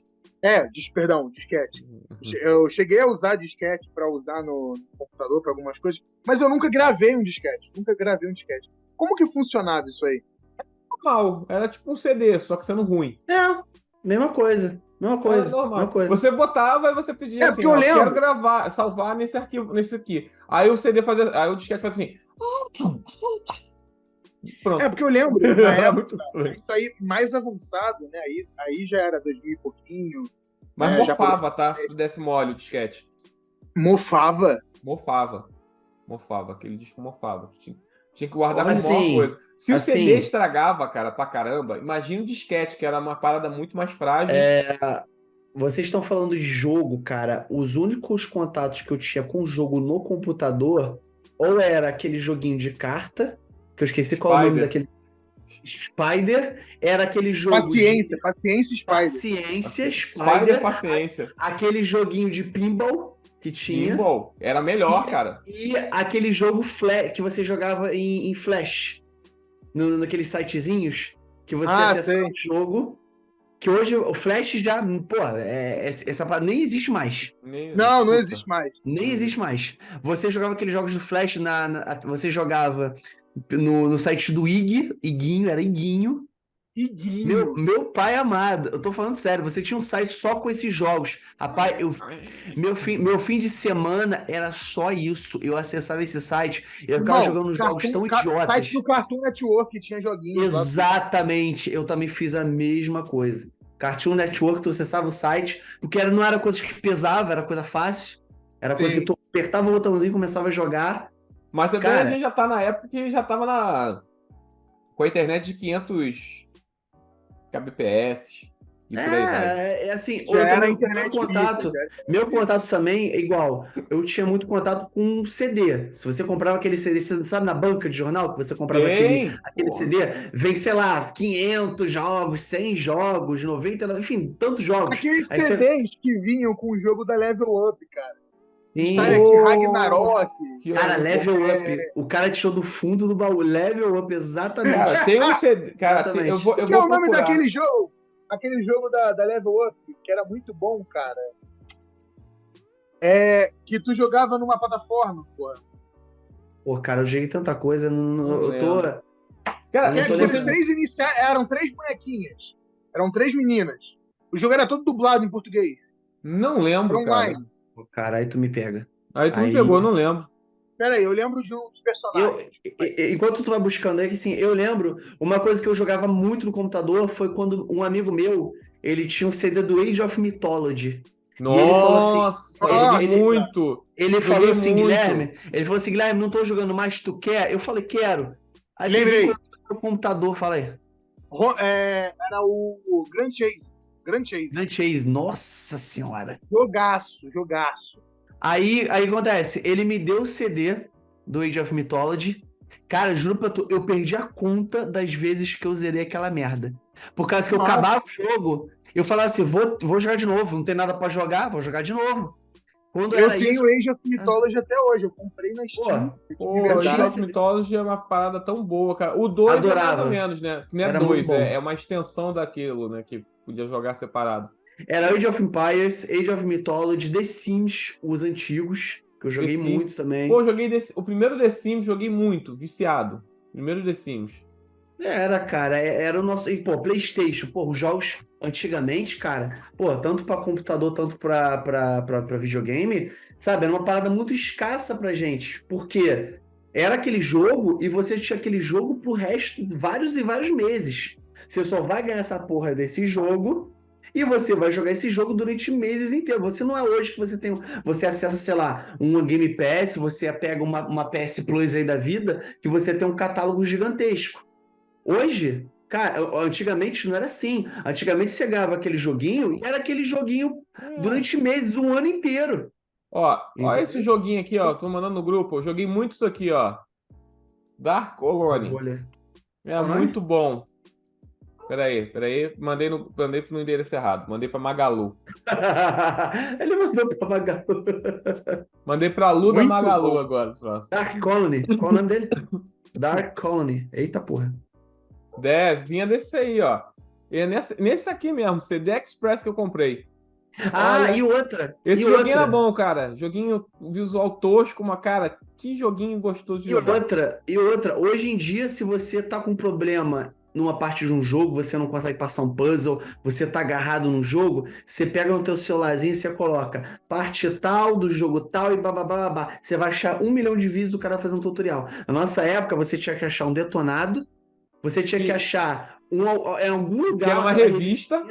Perdão, disquete. Eu cheguei a usar disquete para usar no computador para algumas coisas, mas eu nunca gravei um disquete. Como que funcionava isso aí? Normal, era tipo um CD, só que sendo ruim. Mesma coisa. Era normal. Você botava e você pedia assim, porque eu lembro. Quero gravar, salvar nesse arquivo, nesse aqui. Aí o CD fazia, aí o disquete fazia assim. Pronto. Porque eu lembro, na Era época, muito isso aí mais avançado, né? Aí já era 2000 e pouquinho. Mas já mofava, tá? Se tu desse mole o disquete. Mofava? Mofava, aquele disco mofava. Tinha que guardar com Assim, alguma coisa. Se o assim- CD estragava, cara, pra caramba, imagina o disquete, que era uma parada muito mais frágil. Vocês estão falando de jogo, cara. Os únicos contatos que eu tinha com o jogo no computador, ou era aquele joguinho de carta, que eu esqueci qual é o nome daquele. Spider, era aquele jogo. Paciência Spider. Paciência, Spider, paciência. Aquele joguinho de pinball que tinha. Pinball, era melhor, cara. E aquele jogo que você jogava em Flash. Naqueles sitezinhos que você acessava o jogo. Que hoje o Flash já. Essa parada nem existe mais. Não existe mais. Nem existe mais. Você jogava aqueles jogos do Flash você jogava no site do Iguinho, era Iguinho. Meu pai amado, eu tô falando sério, você tinha um site só com esses jogos. Rapaz, meu fim de semana era só isso. Eu acessava esse site e eu ficava jogando jogos tão idiotas. Site do Cartoon Network que tinha joguinhos. Exatamente, eu também fiz a mesma coisa. Cartoon Network, tu acessava o site, porque não era coisa que pesava, era coisa fácil. Era coisa que tu apertava o botãozinho e começava a jogar. Mas também a gente já tá na época que já tava com a internet de 500 kbps e por aí vai. Assim, Já era a internet meu contato também é igual. Eu tinha muito contato com CD. Se você comprava aquele CD, você sabe, na banca de jornal, que você comprava aquele CD, vem, sei lá, 500 jogos, 100 jogos, 99, enfim, tantos jogos. Aqueles CDs que vinham com o jogo da Level Up, cara. Sim. Está aqui, Ragnarok. Cara, Level Up. O cara tirou do fundo do baú. Level Up, exatamente. Cara, tem um CD. Cara, eu vou que é o nome procurar. daquele jogo? Aquele jogo da Level Up, que era muito bom, cara. Que tu jogava numa plataforma, pô. Pô, cara, eu joguei tanta coisa. Eu tô. Cara, eram 3 bonequinhas. Eram 3 meninas. O jogo era todo dublado em português. Não lembro, cara. Cara, aí tu me pega. Aí tu me pegou, eu não lembro. Pera aí, eu lembro de um dos personagens. Enquanto tu vai buscando aí, assim, eu lembro, uma coisa que eu jogava muito no computador foi quando um amigo meu, ele tinha um CD do Age of Mythology. Nossa, muito! Ele falou assim, Guilherme, não tô jogando mais, tu quer? Eu falei, quero. Aí lembrei. O computador, fala aí. Era o Grand Chase. Grand Chase, nossa senhora. Jogaço. Aí acontece, ele me deu o CD do Age of Mythology Cara, juro pra tu, eu perdi a conta das vezes que eu zerei aquela merda. Por causa que eu acabava o jogo, eu falava assim, vou jogar de novo, não tem nada pra jogar, vou jogar de novo. Quando Eu era tenho isso... Age of Mythology até hoje, eu comprei na Steam. Pô, Age of Mythology é uma parada tão boa, cara. O 2 é mais ou menos, né? Não é 2, é uma extensão daquilo, né? Que podia jogar separado. Era Age of Empires, Age of Mythology, The Sims, os antigos, que eu joguei muitos também. Pô, o primeiro The Sims, joguei muito, viciado. Primeiro The Sims. Era, cara, era o nosso... E, pô, PlayStation, pô, os jogos antigamente, cara, pô, tanto pra computador, tanto pra videogame, sabe, era uma parada muito escassa pra gente, porque era aquele jogo e você tinha aquele jogo pro resto, vários e vários meses. Você só vai ganhar essa porra desse jogo e você vai jogar esse jogo durante meses inteiros. Você não é hoje que você acessa, sei lá, um Game Pass, você pega uma PS Plus aí da vida, que você tem um catálogo gigantesco. Hoje, cara, antigamente não era assim. Antigamente você ganhava aquele joguinho e era aquele joguinho durante meses, um ano inteiro. Ó esse joguinho aqui, ó. Tô mandando no grupo. Eu joguei muito isso aqui, ó. Dark Colony. É muito bom. Peraí. Mandei pro endereço errado. Mandei pra Magalu. Ele mandou pra Magalu. Mandei pra Lu da Magalu agora. Dark Colony. Qual o nome dele? Dark Colony. Eita porra. Vinha desse aí, ó. E é nesse aqui mesmo, CD Express que eu comprei. Olha, e outra. Esse joguinho era bom, cara. Joguinho visual tosco, mas, cara, que joguinho gostoso de jogar. E outra, hoje em dia, se você tá com problema numa parte de um jogo, você não consegue passar um puzzle, você tá agarrado num jogo, você pega no teu celularzinho e você coloca parte tal do jogo tal e bababá. Você vai achar 1 milhão de vídeos do cara fazendo um tutorial. Na nossa época, você tinha que achar um detonado, você tinha que achar em algum lugar... Que era uma revista.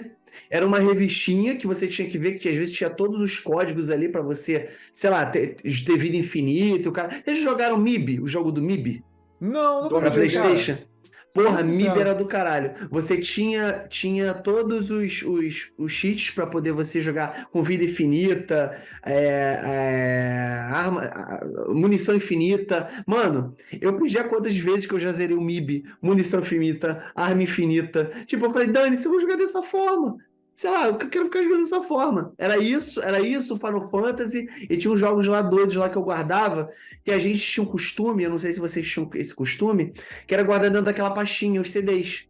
Era uma revistinha que você tinha que ver, que às vezes tinha todos os códigos ali pra você, sei lá, ter vida infinita. Vocês jogaram MIB, o jogo do MIB? Não, nunca pra vi, PlayStation? Cara. Porra, MIB era do caralho. Você tinha todos os cheats pra poder você jogar com vida infinita, munição infinita. Mano, eu perdi a quantas vezes que eu já zerei o MIB, munição infinita, arma infinita. Tipo, eu falei, Dani, eu vou jogar dessa forma. Sei lá, eu quero ficar jogando dessa forma. Era isso, Final Fantasy, e tinha uns jogos lá doidos lá que eu guardava, que a gente tinha um costume, eu não sei se vocês tinham esse costume, que era guardar dentro daquela pastinha, os CDs.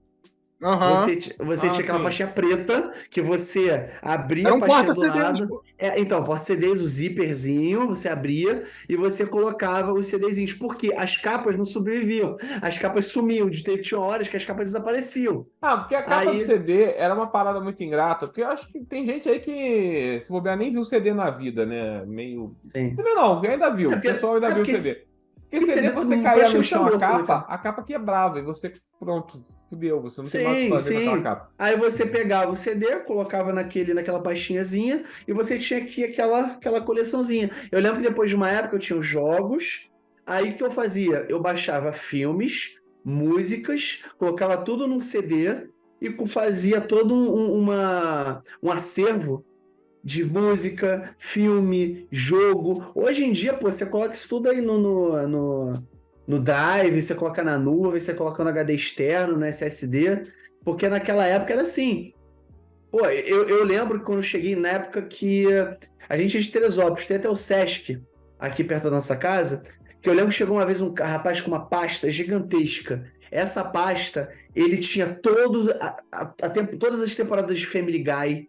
Você tinha aquela pastinha preta que você abria a pastinha do lado. Então, porta-CDs, o zíperzinho, você abria e você colocava os CDzinhos. Porque as capas não sobreviviam. As capas sumiam. Tinha horas que as capas desapareciam. Porque a capa do CD era uma parada muito ingrata. Porque eu acho que tem gente aí que, se bobear, nem viu o CD na vida, né? Meio. Sim. CD não, ainda viu. O pessoal ainda viu o CD. Porque CD, você caía no chão, a capa quebrava e você, pronto, fudeu, você não tem mais o que fazer com aquela capa. Aí você pegava o CD, colocava naquela pastinhazinha e você tinha aqui aquela coleçãozinha. Eu lembro que depois de uma época eu tinha os jogos, aí o que eu fazia? Eu baixava filmes, músicas, colocava tudo num CD e fazia todo um acervo de música, filme, jogo. Hoje em dia, pô, você coloca isso tudo aí no Drive, você coloca na nuvem, você coloca no HD externo, no SSD, porque naquela época era assim. Pô, eu lembro que quando eu cheguei na época que a gente é de Teresópolis, tem até o Sesc aqui perto da nossa casa, que eu lembro que chegou uma vez um rapaz com uma pasta gigantesca. Essa pasta, ele tinha todas as temporadas de Family Guy,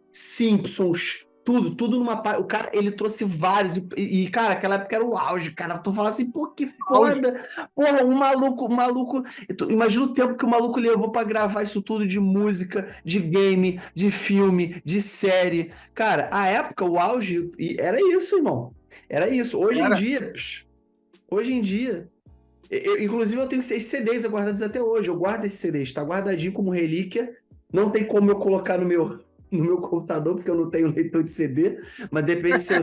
Simpsons, tudo numa... O cara, ele trouxe vários, e cara, aquela época era o auge, cara, tu fala assim, pô, que foda, porra, um maluco, imagina o tempo que o maluco levou pra gravar isso tudo de música, de game, de filme, de série, cara, a época, o auge, era isso, irmão, era isso, hoje em dia, inclusive eu tenho 6 CDs guardados até hoje, eu guardo esses CDs, tá guardadinho como relíquia, não tem como eu colocar no meu computador, porque eu não tenho leitor de CD, mas depende se eu...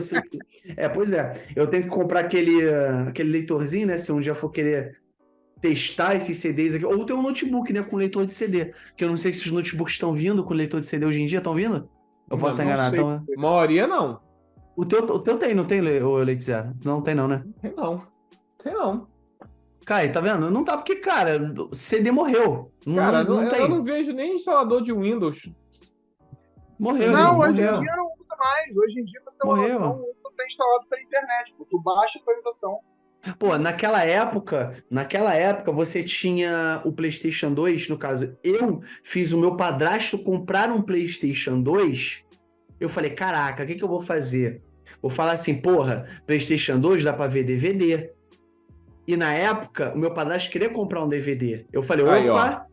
pois é, eu tenho que comprar aquele leitorzinho, né, se um dia for querer testar esses CDs aqui, ou tem um notebook, né, com leitor de CD, que eu não sei se os notebooks estão vindo com leitor de CD hoje em dia, estão vindo? Eu posso estar enganado. Então... maioria não. O teu tem, não tem, o Leite Zero? Não tem não, né? Tem não. Cara, tá vendo? Não tá porque, cara, CD morreu. Cara, não tem. eu não vejo nem instalador de Windows. Morreu. Não, hoje morreu. em dia não usa mais. Hoje em dia você tem uma Morreu. noção, tudo tá instalado pela internet. Pô. Tu baixa a atualização. Pô, naquela época você tinha o PlayStation 2, no caso, eu fiz o meu padrasto comprar um PlayStation 2. Eu falei, caraca, o que eu vou fazer? Vou falar assim, porra, PlayStation 2 dá pra ver DVD. E na época, o meu padrasto queria comprar um DVD. Eu falei, Aí, opa,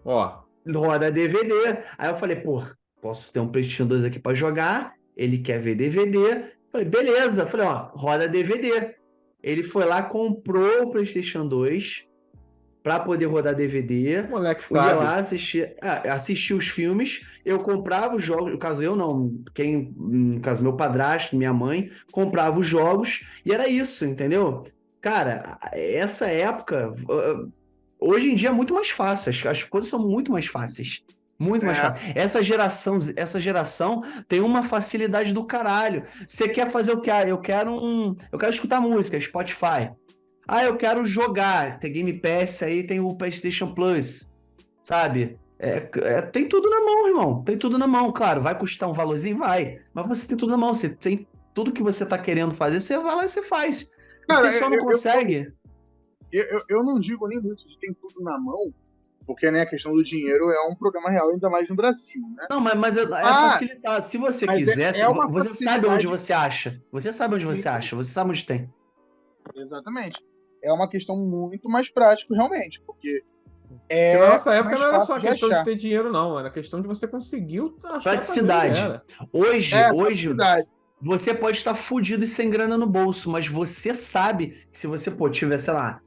ó. roda DVD. Aí eu falei, pô, posso ter um PlayStation 2 aqui pra jogar, ele quer ver DVD. Falei, beleza. Falei, ó, roda DVD. Ele foi lá, comprou o PlayStation 2 pra poder rodar DVD. Moleque Fui sabe. lá assistir os filmes. Eu comprava os jogos. No caso, eu não. No caso, meu padrasto, minha mãe, comprava os jogos. E era isso, entendeu? Cara, essa época. Hoje em dia é muito mais fácil. As coisas são muito mais fáceis. Muito mais fácil. Essa geração tem uma facilidade do caralho. Você quer fazer o que? Eu quero escutar música, Spotify. Ah, eu quero jogar. Tem Game Pass aí, tem o PlayStation Plus. Sabe? Tem tudo na mão, irmão. Tem tudo na mão. Claro, vai custar um valorzinho? Vai. Mas você tem tudo na mão. Você tem tudo que você tá querendo fazer, você vai lá e você faz. Cara, você só não consegue. Eu não digo nem muito de tem tudo na mão, porque, né, a questão do dinheiro é um problema real, ainda mais no Brasil, né? Não, mas é facilitado. Se você quiser, você sabe onde você acha. Você sabe onde você acha. Você sabe onde tem. Exatamente. É uma questão muito mais prática, realmente, porque na nossa época mais não era fácil só de questão achar. de ter dinheiro, não. Era questão de você conseguir achar. Praticidade. também, era. Hoje, praticidade. você pode estar fudido e sem grana no bolso, mas você sabe que se você, tiver, sei lá,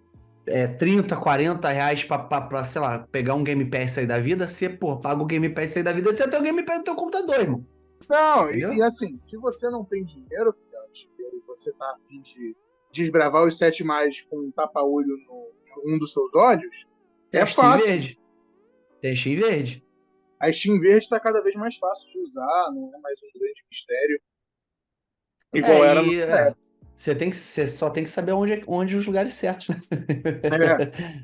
30, 40 reais pra, sei lá, pegar um Game Pass aí da vida, você, paga o Game Pass aí da vida, você tem o Game Pass no teu computador, irmão. Não, e assim, se você não tem dinheiro, e você tá a fim de desbravar os 7 mares com um tapa-olho um dos seus olhos, Tem a Steam fácil. Verde. Tem a Steam Verde. A Steam Verde tá cada vez mais fácil de usar, não é mais um grande mistério. Igual era no Você só tem que saber onde os lugares certos, né?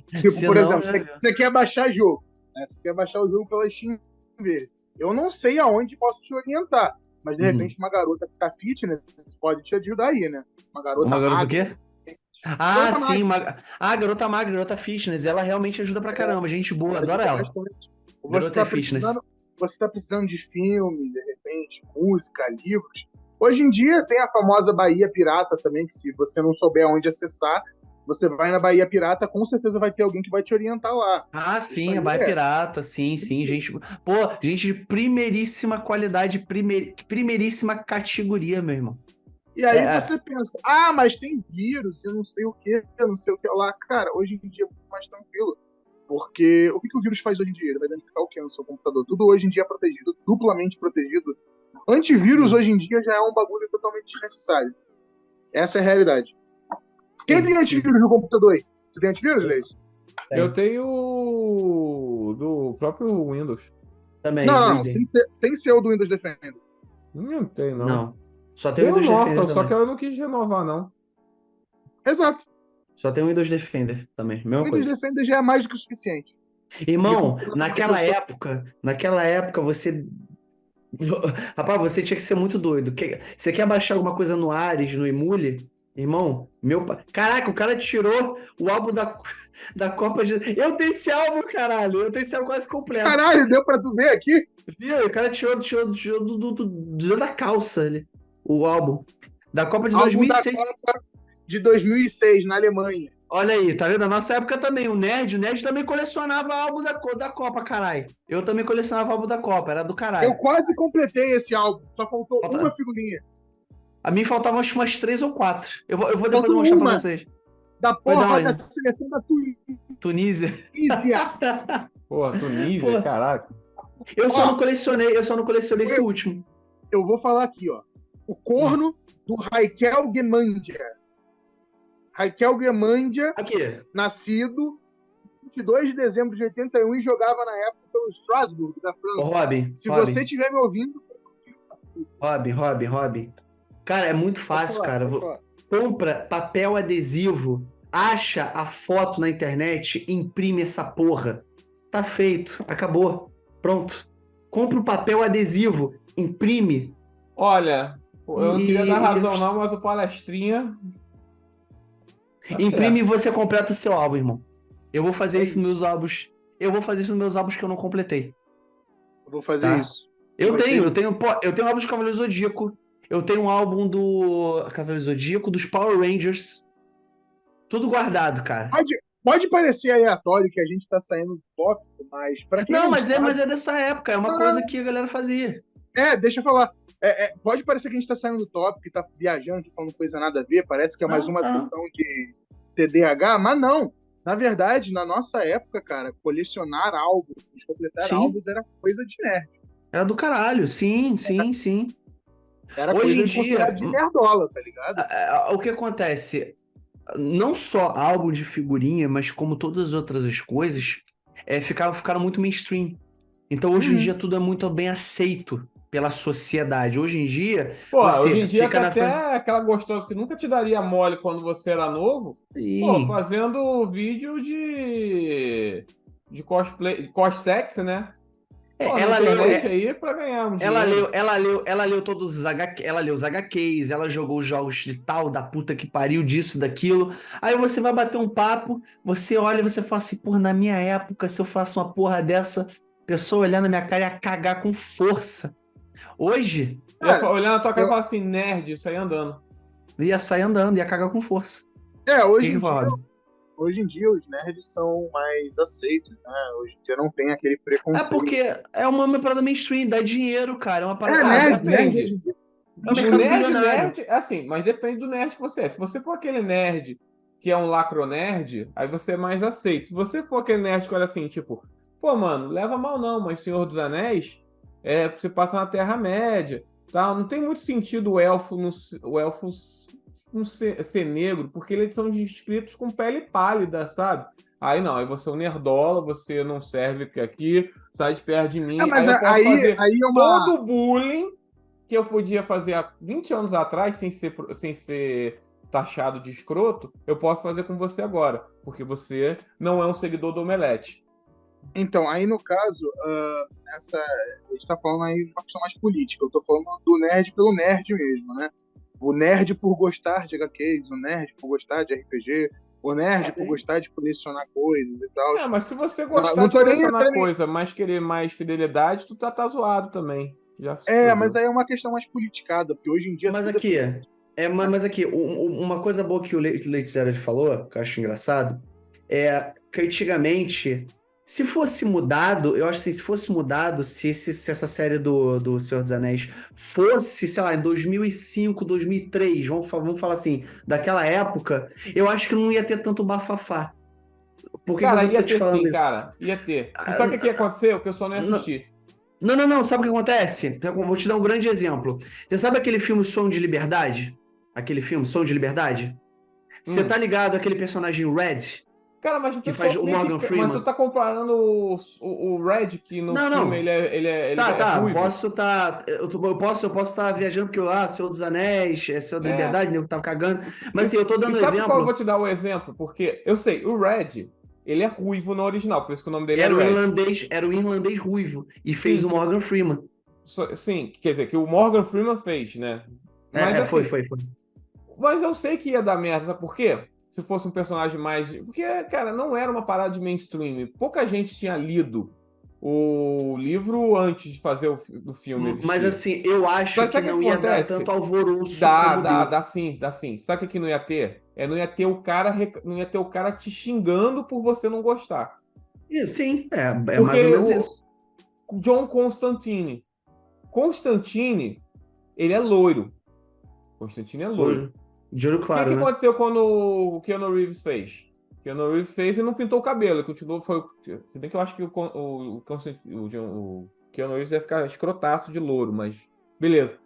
Tipo, Senão, por exemplo, você quer baixar jogo, né? Você quer baixar o jogo pela Steam Verde. Eu não sei aonde posso te orientar, mas de repente uma garota que tá fitness pode te ajudar aí, né? Uma garota o quê? Ah, sim. Garota magra, garota fitness. Ela realmente ajuda pra caramba. Gente boa, adoro ela. Você tá precisando de filme, de repente, música, livros. Hoje em dia tem a famosa Bahia Pirata também, que se você não souber onde acessar, você vai na Bahia Pirata, com certeza vai ter alguém que vai te orientar lá. Ah, sim, a Bahia Pirata, sim, gente. Gente de primeiríssima qualidade, primeiríssima categoria, meu irmão. E aí você pensa, mas tem vírus, eu não sei o que, lá. Cara, hoje em dia é muito mais tranquilo. Porque o que o vírus faz hoje em dia? Ele vai danificar o que no seu computador? Tudo hoje em dia é protegido, duplamente protegido. Antivírus hoje em dia já é um bagulho totalmente desnecessário. Essa é a realidade. Quem tem antivírus no computador aí? Você tem antivírus, Leite? Eu tenho do próprio Windows. Também. Não, sem ser o do Windows Defender. Não tem, não. Não. Só tem o Windows Windows Defender. Defender. Só que eu não quis renovar, não. Exato. Só tem o Windows Defender também. Mesma O Windows coisa. Defender já é mais do que o suficiente. Irmão, naquela época você. Rapaz, você tinha que ser muito doido. Você quer baixar alguma coisa no Ares, no Emule? Irmão, caraca, o cara tirou o álbum da Copa de. Eu tenho esse álbum, caralho. Eu tenho esse álbum quase completo. Caralho, deu pra tu ver aqui? Viu? O cara tirou da calça ali. O álbum. Da Copa de 2006. Da Copa de 2006, na Alemanha. Olha aí, tá vendo? Na nossa época também, o Nerd também colecionava álbum da Copa, caralho. Eu também colecionava álbum da Copa, era do caralho. Eu quase completei esse álbum, só faltou uma figurinha. A mim faltavam umas 3 ou 4. Eu vou depois mostrar pra vocês. Da porra da seleção da Tunísia. Porra, Tunísia, caraca. Eu só não colecionei esse último. Eu vou falar aqui, ó. O corno do Raikel Gemandia. Raikel Gemandia, nascido 22 de dezembro de 81 e jogava na época pelo Strasbourg, da França. Robin, você estiver me ouvindo... Robin. Cara, é muito fácil, cara. Compra papel adesivo acha a foto na internet, imprime essa porra. Tá feito, acabou, pronto. Compra o papel adesivo, imprime. Olha, eu não queria dar razão não, mas o Palestrinha... Imprime e você completa o seu álbum, irmão. Eu vou fazer isso nos meus álbuns. Eu vou fazer isso nos meus álbuns que eu não completei. Eu vou fazer isso. Eu tenho álbum de Cavaleiro Zodíaco. Eu tenho um álbum do Cavaleiro Zodíaco, dos Power Rangers. Tudo guardado, cara. Pode parecer aleatório que a gente tá saindo do tópico, mas pra quem não mas é dessa época. É uma coisa que a galera fazia. Deixa eu falar. Pode parecer que a gente tá saindo do tópico, que tá viajando, que falando coisa nada a ver, parece que é mais uma sessão de TDAH, mas não. Na verdade, na nossa época, cara, colecionar álbuns, completar álbuns era coisa de nerd. Era do caralho, sim. Era Hoje coisa em dia de nerdola, tá ligado? O que acontece? Não só álbum de figurinha, mas como todas as outras coisas, ficaram muito mainstream. Então hoje em dia tudo é muito bem aceito pela sociedade. Hoje em dia... hoje em dia tá até aquela gostosa que nunca te daria mole quando você era novo, fazendo vídeo de cosplay, cossex, né? Ela leu aí pra ganhar um dinheiro. Ela leu todos os ela leu os HQs, ela jogou os jogos de tal, da puta que pariu, disso, daquilo. Aí você vai bater um papo, você olha e você fala assim, porra, na minha época, se eu faço uma porra dessa, a pessoa olhar na minha cara ia cagar com força. Hoje... olhando na tua cara e falar assim, nerd, isso aí andando. Ia sair andando, ia cagar com força. Hoje em dia os nerds são mais aceitos, né? Hoje em dia não tem aquele preconceito. Porque é uma parada mainstream, dá dinheiro, cara. É uma parada... nerd. Nerd, assim, mas depende do nerd que você é. Se você for aquele nerd que é um lacronerd, aí você é mais aceito. Se você for aquele nerd que olha assim, tipo, pô, mano, leva mal não, mas Senhor dos Anéis... você passa na Terra-média, tá? Não tem muito sentido o elfo não ser negro, porque eles são descritos com pele pálida, sabe? Aí não, aí você é um nerdola, você não serve aqui, sai de perto de mim. Mas aí eu posso fazer todo o bullying que eu podia fazer há 20 anos atrás, sem ser taxado de escroto, eu posso fazer com você agora, porque você não é um seguidor do Omelete. Então, aí no caso, a gente tá falando aí de uma questão mais política. Eu tô falando do nerd pelo nerd mesmo, né? O nerd por gostar de HQs, o nerd por gostar de RPG, o nerd por gostar de colecionar coisas e tal. Mas se você gostar de colecionar coisa, mas querer mais fidelidade, tu tá zoado também. Mas aí é uma questão mais politicada, porque hoje em dia... Mas aqui, uma coisa boa que o Leite Zero falou, que eu acho engraçado, é que antigamente... Se fosse mudado, eu acho assim, se essa série do Senhor dos Anéis fosse, sei lá, em 2005, 2003, vamos falar assim, daquela época, eu acho que não ia ter tanto bafafá. Cara, ia ter sim, cara, ia ter. E sabe o que ia acontecer? O pessoal não ia assistir. Não, sabe o que acontece? Eu vou te dar um grande exemplo. Você sabe aquele filme Som de Liberdade? Aquele filme, Som de Liberdade? Você tá ligado àquele personagem Red? Cara, mas que faz o Morgan Freeman. Mas tu tá comparando o Red, que no filme ele é ruivo. Eu posso estar viajando porque Senhor dos Anéis, Senhor da Liberdade, nego tava cagando. Mas assim, eu tô dando sabe exemplo. Qual eu vou te dar o exemplo? Porque eu sei, o Red, ele é ruivo no original, por isso que o nome dele era Red. Era o irlandês ruivo e fez o Morgan Freeman. Sim, quer dizer, que o Morgan Freeman fez, né? Mas, foi. Mas eu sei que ia dar merda, sabe por quê? Se fosse um personagem mais... Porque, cara, não era uma parada de mainstream. Pouca gente tinha lido o livro antes de fazer o filme existir. Mas assim, eu acho que não ia dar tanto alvoroço. Dá sim. Sabe o que não ia ter? Não ia ter o cara te xingando por você não gostar. Sim, é mais ou menos isso. John Constantine. Ele é loiro. Constantine é loiro. De olho claro, O que aconteceu quando o Keanu Reeves fez? O Keanu Reeves fez e não pintou o cabelo. Ele continuou, se bem que eu acho que o Keanu Reeves ia ficar escrotaço de louro, mas beleza.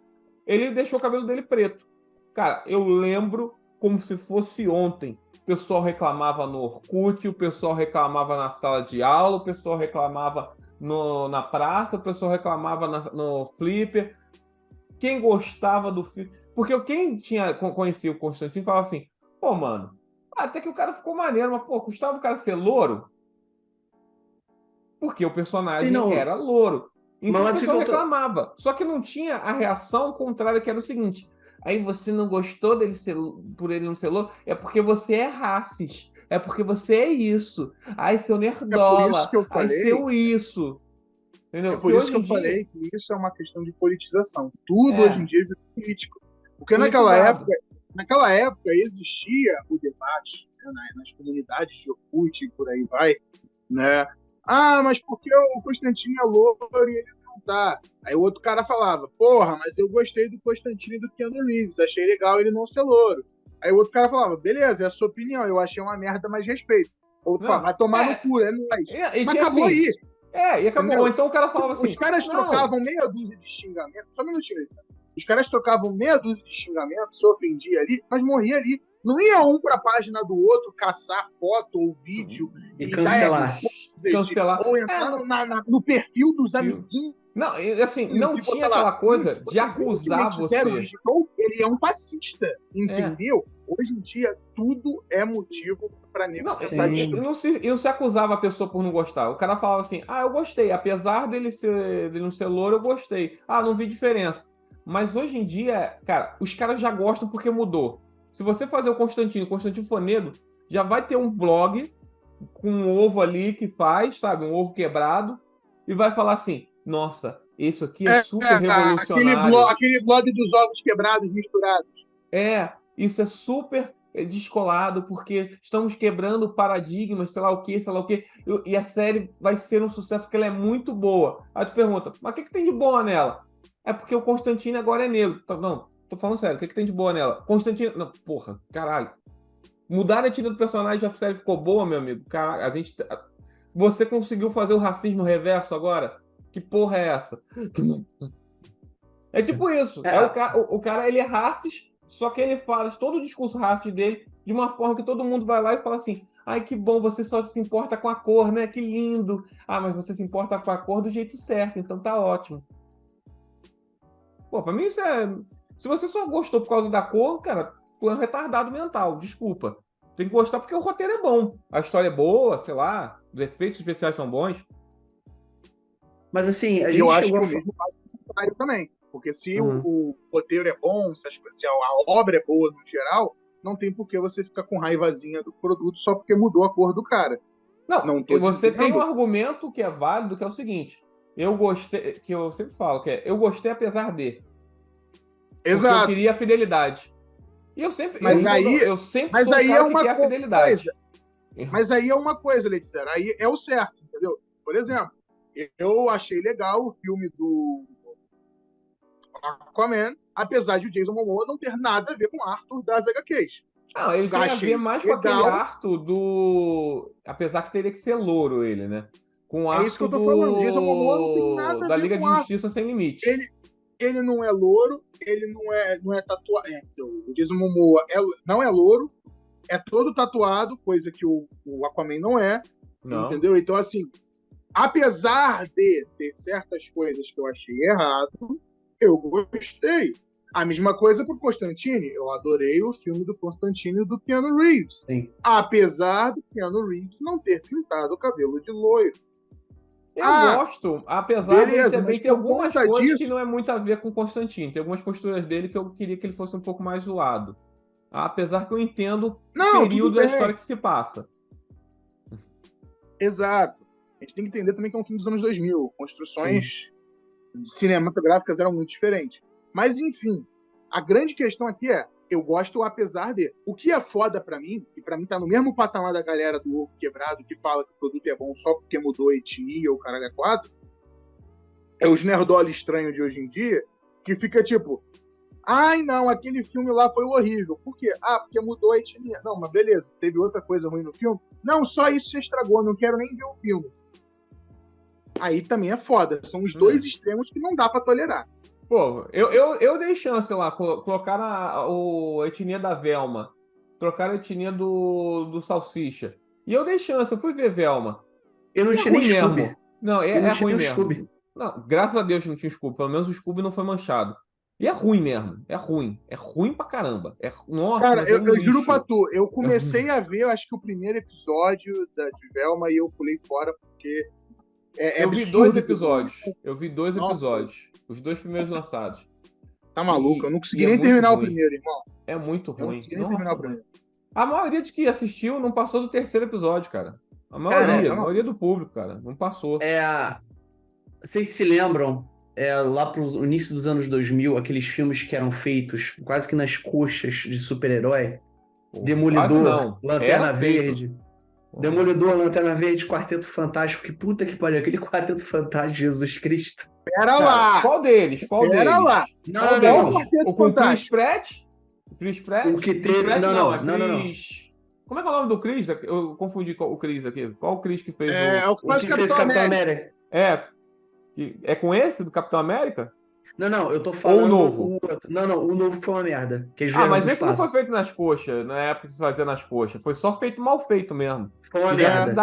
Ele deixou o cabelo dele preto. Cara, eu lembro como se fosse ontem. O pessoal reclamava no Orkut, o pessoal reclamava na sala de aula, o pessoal reclamava na praça, o pessoal reclamava no Flipper. Quem gostava do filme... Porque quem conhecia o Constantino falava assim, pô, mano, Até que o cara ficou maneiro, mas, pô, custava o cara ser louro? Porque o personagem era louro. Então a pessoa reclamava. Só que não tinha a reação contrária, que era o seguinte: aí você não gostou por ele não ser louro? É porque você é racista. É porque você é isso. Aí seu nerdola. Aí seu isso. Entendeu? É por isso que eu falei que isso é uma questão de politização. Tudo hoje em dia é político. Porque naquela época existia o debate, né, nas comunidades de Orkut e por aí vai, né? Ah, mas porque o Constantino é louro e ele não tá? Aí o outro cara falava, porra, mas eu gostei do Constantino e do Keanu Reeves, achei legal ele não ser louro. Aí o outro cara falava, beleza, é a sua opinião, eu achei uma merda, mas respeito. Opa, vai tomar no cu, é nóis. Mas acabou assim, aí. E acabou. Entendeu? Então o cara falava assim... Os caras trocavam meia dúzia de xingamentos, só um minutinho aí, cara. Os caras trocavam meia dúzia de xingamentos, se ofendia ali, mas morria ali. Não ia um pra página do outro caçar foto ou vídeo e cancelar. Ou entrar no perfil dos amiguinhos. Não, assim, não tinha aquela coisa de acusar você. Ele é um fascista, entendeu? Hoje em dia, tudo é motivo pra nego tentar destruir. E não se acusava a pessoa por não gostar. O cara falava assim, eu gostei. Apesar dele não ser louro, eu gostei. Não vi diferença. Mas hoje em dia, cara, os caras já gostam porque mudou. Se você fazer o Constantino for negro, já vai ter um blog com um ovo ali que faz, sabe? Um ovo quebrado. E vai falar assim, nossa, isso aqui é super revolucionário. Aquele blog dos ovos quebrados misturados. Isso é super descolado, porque estamos quebrando paradigmas, sei lá o quê. E a série vai ser um sucesso porque ela é muito boa. Aí tu pergunta, mas o que tem de boa nela? É porque o Constantino agora é negro. Não, tô falando sério, o que tem de boa nela? Constantino... Não, porra, caralho. Mudaram a etnia do personagem, a série ficou boa, meu amigo. Caralho, Você conseguiu fazer o racismo reverso agora? Que porra é essa? É tipo isso. O cara, ele é racista, só que ele fala todo o discurso racista dele de uma forma que todo mundo vai lá e fala assim, ai, que bom, você só se importa com a cor, né? Que lindo. Mas você se importa com a cor do jeito certo, então tá ótimo. Pô, pra mim isso é... Se você só gostou por causa da cor, cara, tu é um retardado mental, desculpa. Tem que gostar porque o roteiro é bom. A história é boa, sei lá, os efeitos especiais são bons. Mas assim, a gente eu acho que o mesmo faz também. Porque se o roteiro é bom, se a obra é boa no geral, não tem por que você ficar com raivazinha do produto só porque mudou a cor do cara. Não você tem um argumento que é válido, que é o seguinte. Eu gostei, que eu sempre falo, que eu gostei apesar de. Exato. Eu queria a fidelidade. E eu sempre mas aí é uma que quer a fidelidade. Mas aí é uma coisa, Letícia. Aí é o certo, entendeu? Por exemplo, eu achei legal o filme do Aquaman, apesar de o Jason Momoa não ter nada a ver com o Arthur das HQs. Não, ele tem a ver mais com aquele Arthur do... Apesar que teria que ser louro ele, né? Com o Arthur isso que eu tô falando. Jason Momoa não tem nada a ver da Liga com de Justiça Sem Limite. Ele não é louro, ele não é tatuado. O Jason Momoa não é louro, é todo tatuado, coisa que o Aquaman não é. Não. Entendeu? Então, assim, apesar de ter certas coisas que eu achei errado, eu gostei. A mesma coisa pro Constantine. Eu adorei o filme do Constantine e do Keanu Reeves. Sim. Apesar do Keanu Reeves não ter pintado o cabelo de loiro. Eu gosto, apesar de também ter algumas coisas que não é muito a ver com o Constantine. Tem algumas posturas dele que eu queria que ele fosse um pouco mais zoado. Apesar que eu entendo o período da história que se passa. Exato. A gente tem que entender também que é um filme dos anos 2000. Construções cinematográficas eram muito diferentes. Mas, enfim, a grande questão aqui é, eu gosto apesar de... O que é foda pra mim, e pra mim tá no mesmo patamar da galera do ovo quebrado, que fala que o produto é bom só porque mudou a etnia ou caralho é 4, é os nerdola estranhos de hoje em dia, que fica tipo, ai não, aquele filme lá foi horrível. Por quê? Porque mudou a etnia. Não, mas beleza, teve outra coisa ruim no filme? Não, só isso se estragou, não quero nem ver o filme. Aí também é foda, são os dois extremos que não dá pra tolerar. Pô, eu dei chance lá, colocar a etnia da Velma, trocar a etnia do Salsicha. E eu dei chance, eu fui ver Velma. Eu não tinha nem Scooby. Não, é ruim mesmo. Não, graças a Deus não tinha Scooby, pelo menos o Scooby não foi manchado. E é ruim mesmo. É ruim. É ruim pra caramba. Nossa, Cara, mas é um eu juro lixo. pra tu, eu comecei a ver, eu acho que o primeiro episódio de Velma e eu pulei fora porque eu vi absurdo. 2 episódios. Eu vi 2 Nossa. episódios. Os 2 primeiros lançados. Tá maluco? Eu não consegui é nem muito terminar ruim. o primeiro, irmão. É muito Eu não ruim. consegui nem terminar o primeiro. A maioria de que assistiu não passou do 3º episódio, cara. A maioria do público, cara, não passou. Vocês se lembram, lá pro início dos anos 2000, aqueles filmes que eram feitos quase que nas coxas de super-herói? Demolidor, Lanterna Verde. Demolidor, Lanterna Verde, Quarteto Fantástico. Que puta que pariu, aquele Quarteto Fantástico, Jesus Cristo. Pera lá! Qual deles? Pera lá! Não. O com Chris Pratt? Chris Pratt? O que teve... Pratt, Não. Chris... Como é que é o nome do Chris? Eu confundi o Chris aqui. Qual o Chris que fez o que fez o Capitão América. É com esse, do Capitão América? Não, eu tô falando... Ou o novo? O outro. Não, o novo foi uma merda. Mas esse não foi feito nas coxas, na época que se fazia nas coxas. Foi só feito mal feito mesmo. Foi uma merda.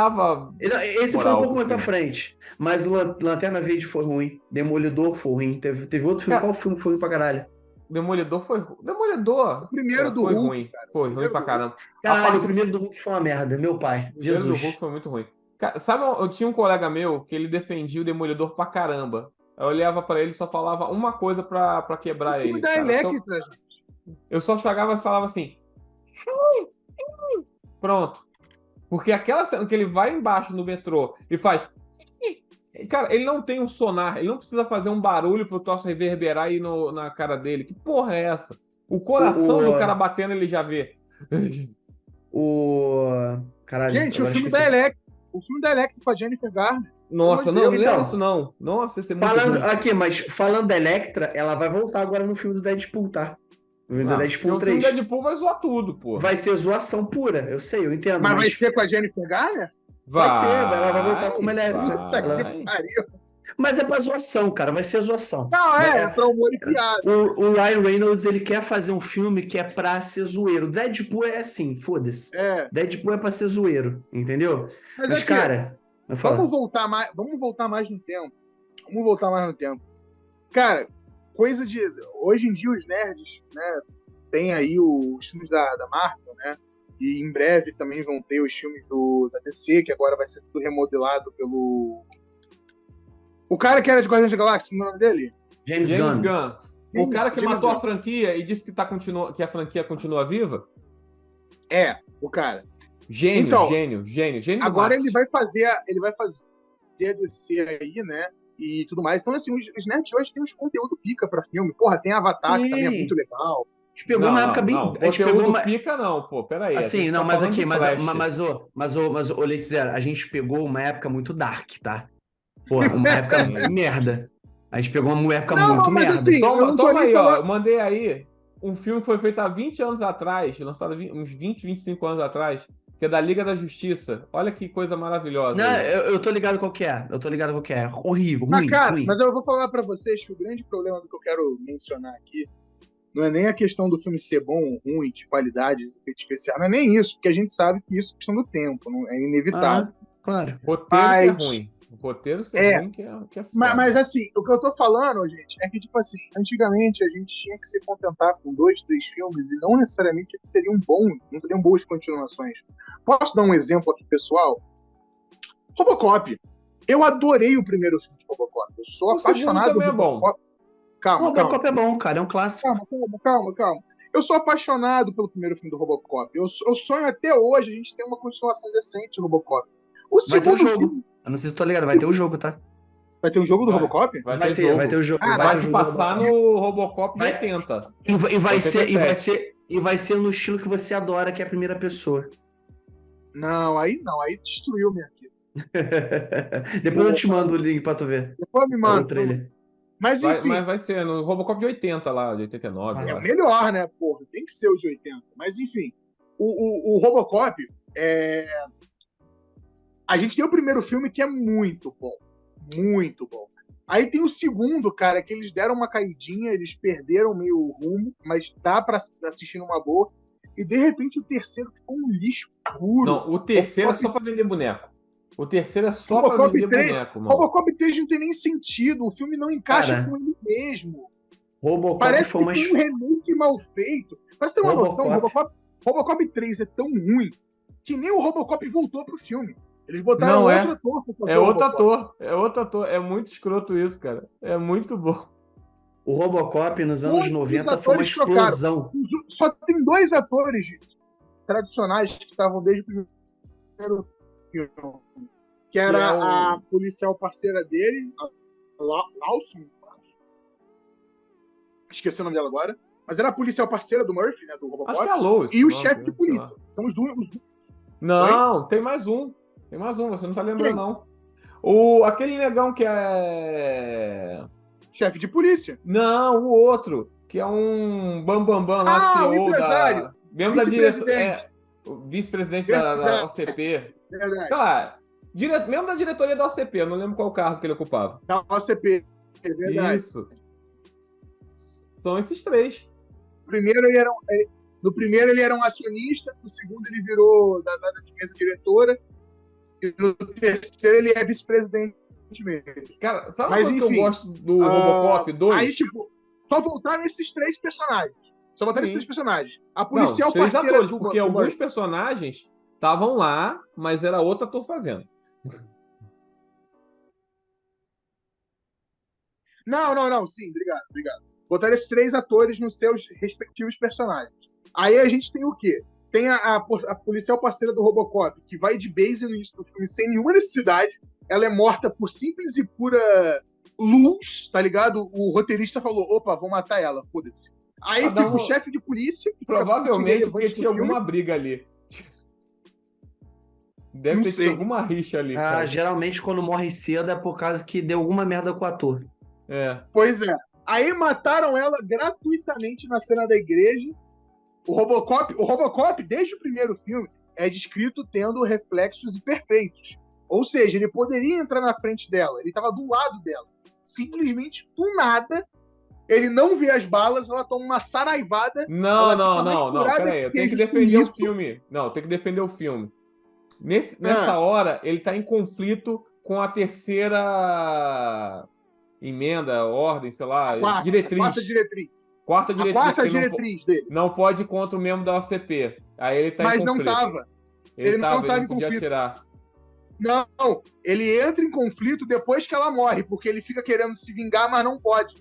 Esse foi um pouco mais pra frente. Mas o Lanterna Verde foi ruim. Demolidor foi ruim. Teve outro filme. Qual filme foi ruim pra caralho? Demolidor foi... Demolidor... O primeiro do foi Hulk, ruim. cara. Foi ruim pra caramba. Caralho, o primeiro do Hulk foi uma merda. Meu pai. O primeiro Jesus. do Hulk foi muito ruim. Sabe, eu tinha um colega meu que ele defendia o Demolidor pra caramba. Eu olhava pra ele e só falava uma coisa pra quebrar ele. Da Electra, gente. Eu só chegava e falava assim... Pronto. Porque aquela cena que ele vai embaixo no metrô e faz... Cara, ele não tem um sonar, ele não precisa fazer um barulho pro troço reverberar aí na cara dele. Que porra é essa? O coração do cara batendo ele já vê. Caralho, gente, o filme da Electra. O filme da Electra com a Jennifer Garner. Nossa, não lembro isso não. Nossa, esse é muito ruim. Mas falando da Electra, ela vai voltar agora no filme do Deadpool, tá? No filme do Deadpool 3. O filme do Deadpool vai zoar tudo, pô. Vai ser zoação pura, eu sei, eu entendo. Mas vai ser com a Jennifer Garner? Vai ser, ela vai voltar como Electra. Que pariu. Mas é pra zoação, cara, vai ser zoação. Não, é pra humor e piada. O Ryan Reynolds, ele quer fazer um filme que é pra ser zoeiro. Deadpool é assim, foda-se. Deadpool é pra ser zoeiro, entendeu? Mas cara... Vamos voltar mais no tempo. Cara, coisa de... Hoje em dia os nerds, né, tem aí os filmes da Marvel, né? E em breve também vão ter os filmes da DC, que agora vai ser tudo remodelado pelo... O cara que era de Guardiões da Galáxia, como é o nome dele? James Gunn. O cara que matou a franquia e disse que a franquia continua viva? O cara. Gênio. Agora ele vai fazer a DC aí, né? E tudo mais. Então, assim, os nerds hoje tem uns conteúdo pica pra filme. Porra, tem Avatar, que também é muito legal. A gente pegou uma época bem... A gente pegou uma... pica não, pô, peraí. Assim, não, mas aqui, ô, Leite Zero, a gente pegou uma época muito dark, tá? Pô, uma época merda. A gente pegou uma época muito merda. Assim, toma aí, ó, eu mandei aí um filme que foi feito há 20 anos atrás, lançado uns 20, 25 anos atrás, que é da Liga da Justiça. Olha que coisa maravilhosa. Não, eu tô ligado qual que é. Horrível, ruim. Mas eu vou falar pra vocês que o grande problema do que eu quero mencionar aqui não é nem a questão do filme ser bom ou ruim, de qualidade, de efeito especial, não é nem isso, porque a gente sabe que isso é questão do tempo, não é inevitável. Claro. Roteiro que é ruim. O roteiro ser ruim que é foda. Mas assim, o que eu tô falando, gente, é que, tipo assim, antigamente a gente tinha que se contentar com 2, 3 filmes e não necessariamente seriam bons, não seriam boas continuações. Posso dar um exemplo aqui, pessoal? Robocop. Eu adorei o primeiro filme de Robocop. Eu sou apaixonado por Robocop. Calma. Robocop é bom, cara, é um clássico. Calma. Eu sou apaixonado pelo primeiro filme do Robocop. Eu sonho até hoje a gente ter uma continuação decente do Robocop. Vai ter o jogo. Eu não sei se tu tá ligado, vai ter o jogo, tá? Vai ter um jogo do Robocop? Vai ter o jogo. Vai se passar no Robocop 80. E vai ser no estilo que você adora, que é a primeira pessoa. Não, aí destruiu minha vida. Depois eu te mando o link pra tu ver. Depois me manda. O trailer. Mas enfim. Mas vai ser no Robocop de 80 lá, de 89. É melhor, né, porra? Tem que ser o de 80. Mas enfim, o Robocop a gente tem o primeiro filme que é muito bom. Muito bom. Aí tem o segundo, cara, que eles deram uma caidinha, eles perderam meio o rumo, mas dá pra assistir numa boa. E de repente o terceiro ficou um lixo puro. Não, o terceiro é só pra vender boneco. O terceiro é só pra vender boneco, mano. Robocop 3 não tem nem sentido. O filme não encaixa com ele mesmo. Robocop Parece foi uma... que tem um remake mal feito. Pra você ter uma noção, Robocop 3 é tão ruim que nem o Robocop voltou pro filme. Eles botaram outro ator pra fazer É outro ator. É outro ator. É muito escroto isso, cara. É muito bom. O Robocop nos anos Todos 90 foi uma explosão. Só tem 2 atores tradicionais que estavam desde o primeiro filme. Que era a policial parceira dele, a Lawson. Esqueci o nome dela agora. Mas era a policial parceira do Murphy, né? Do Robocop. Acho que é a Lois. E o chefe de polícia. São os dois. Não, tem mais um. Tem mais um, você não tá lembrando, não. Aquele negão que é... Chefe de polícia. Não, o outro, que é um bambambam lá, CEO o empresário. Mesmo da vice-presidente. O vice-presidente da OCP. Verdade. Sei lá, mesmo da diretoria da OCP, eu não lembro qual cargo que ele ocupava. Da OCP, é verdade. Isso. São esses 3. No primeiro ele era um acionista, no segundo ele virou da mesa diretora, e no terceiro ele é vice-presidente mesmo. Cara, sabe uma coisa que eu gosto do Robocop 2? Aí, tipo, só voltaram esses 3 personagens. A Não, policial 3 parceira atores, porque alguns personagens estavam lá, mas era outro ator fazendo. Não, sim, obrigado. Botaram esses 3 atores nos seus respectivos personagens. Aí a gente tem o quê? Tem a policial parceira do Robocop, que vai de base no início do filme sem nenhuma necessidade. Ela é morta por simples e pura luz, tá ligado? O roteirista falou, opa, vou matar ela, foda-se. Aí fica o chefe de polícia... Provavelmente porque tinha alguma briga ali. Deve ter tido alguma rixa ali. Geralmente quando morre cedo é por causa que deu alguma merda com o ator. Pois é. Aí mataram ela gratuitamente na cena da igreja. O Robocop, desde o primeiro filme, é descrito tendo reflexos imperfeitos. Ou seja, ele poderia entrar na frente dela, ele estava do lado dela. Simplesmente, do nada, ele não vê as balas, ela toma uma saraivada. Não, peraí, eu tenho que defender o filme. Não, tem que defender o filme. Nessa hora, ele tá em conflito com a terceira emenda, ordem, sei lá, diretriz. Quarta diretriz dele. Não pode ir contra o membro da OCP. Aí ele tá em conflito. Mas não tava. Ele não tava em conflito. Podia atirar. Não, ele entra em conflito depois que ela morre, porque ele fica querendo se vingar, mas não pode.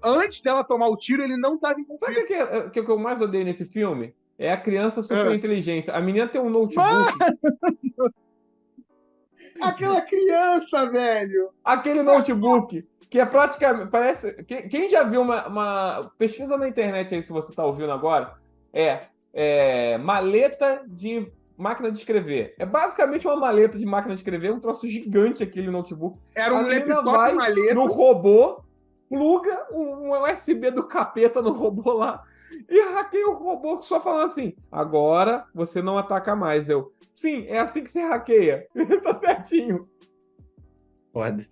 Antes dela tomar o tiro, ele não tava em conflito. Sabe o que eu mais odeio nesse filme? É a criança super inteligência. A menina tem um notebook. Aquela criança, velho! Aquele notebook, que é praticamente... Parece... Quem já viu uma... Pesquisa na internet aí, se você tá ouvindo agora. Maleta de máquina de escrever. É basicamente uma maleta de máquina de escrever, um troço gigante aquele notebook. Era um laptop vai maleta. No robô, pluga um USB do capeta no robô lá e hackeia o robô só falando assim, agora você não ataca mais. Sim, é assim que você hackeia. Tá certinho. Foda.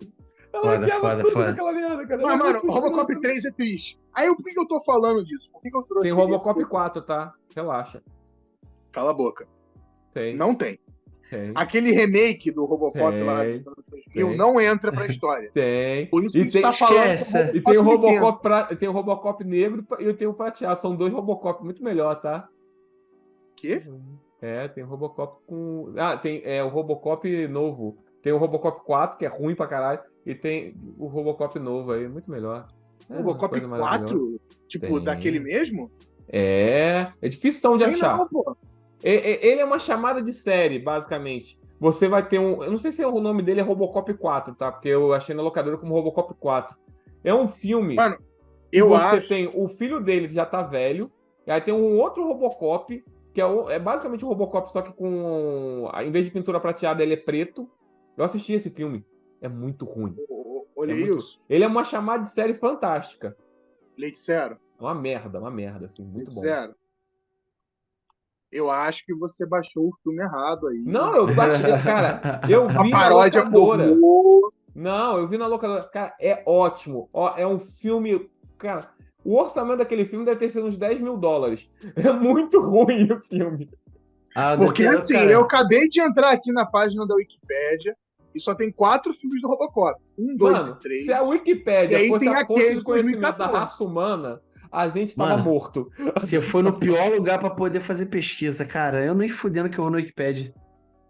Aquela merda, cara. Mas, mano, o Robocop 3 é triste. Aí, por que eu tô falando disso? Por que eu trouxe Tem Robocop 4, tá? Relaxa. Cala a boca. Tem. Não tem. Aquele remake do Robocop lá dos anos 2000 não entra pra história. Tem. Por isso que a gente tá falando. E tem o Robocop negro e tem o prateado. São 2 Robocop muito melhor, tá? Quê? Tem o Robocop com... tem o Robocop novo. Tem o Robocop 4, que é ruim pra caralho. E tem o Robocop novo aí, muito melhor. Robocop 4? Tipo, daquele mesmo? É difícil de achar. Não, pô. Ele é uma chamada de série, basicamente. Você vai ter um... Eu não sei se o nome dele é Robocop 4, tá? Porque eu achei na locadora como Robocop 4. É um filme... Mano, você tem o filho dele que já tá velho, e aí tem um outro Robocop, que é basicamente um Robocop, só que com... Em vez de pintura prateada, ele é preto. Eu assisti esse filme. É muito ruim. Olha isso. Ele é uma chamada de série fantástica. Leite Zero. Uma merda, assim. Muito bom. Zero. Eu acho que você baixou o filme errado aí. Não, eu baixei, cara. Eu vi na locadora. Não, eu vi na locadora. Cara, é ótimo. É um filme... Cara, o orçamento daquele filme deve ter sido uns $10 mil. É muito ruim o filme. Porque assim, eu acabei de entrar aqui na página da Wikipédia. e só tem 4 filmes do Robocop. 1, 2 e 3. Se a Wikipédia fosse tem a fonte aquele de conhecimento da 2014. raça humana, a gente tava morto. Você foi no pior lugar pra poder fazer pesquisa, cara. Eu nem fudendo que eu vou no Wikipedia.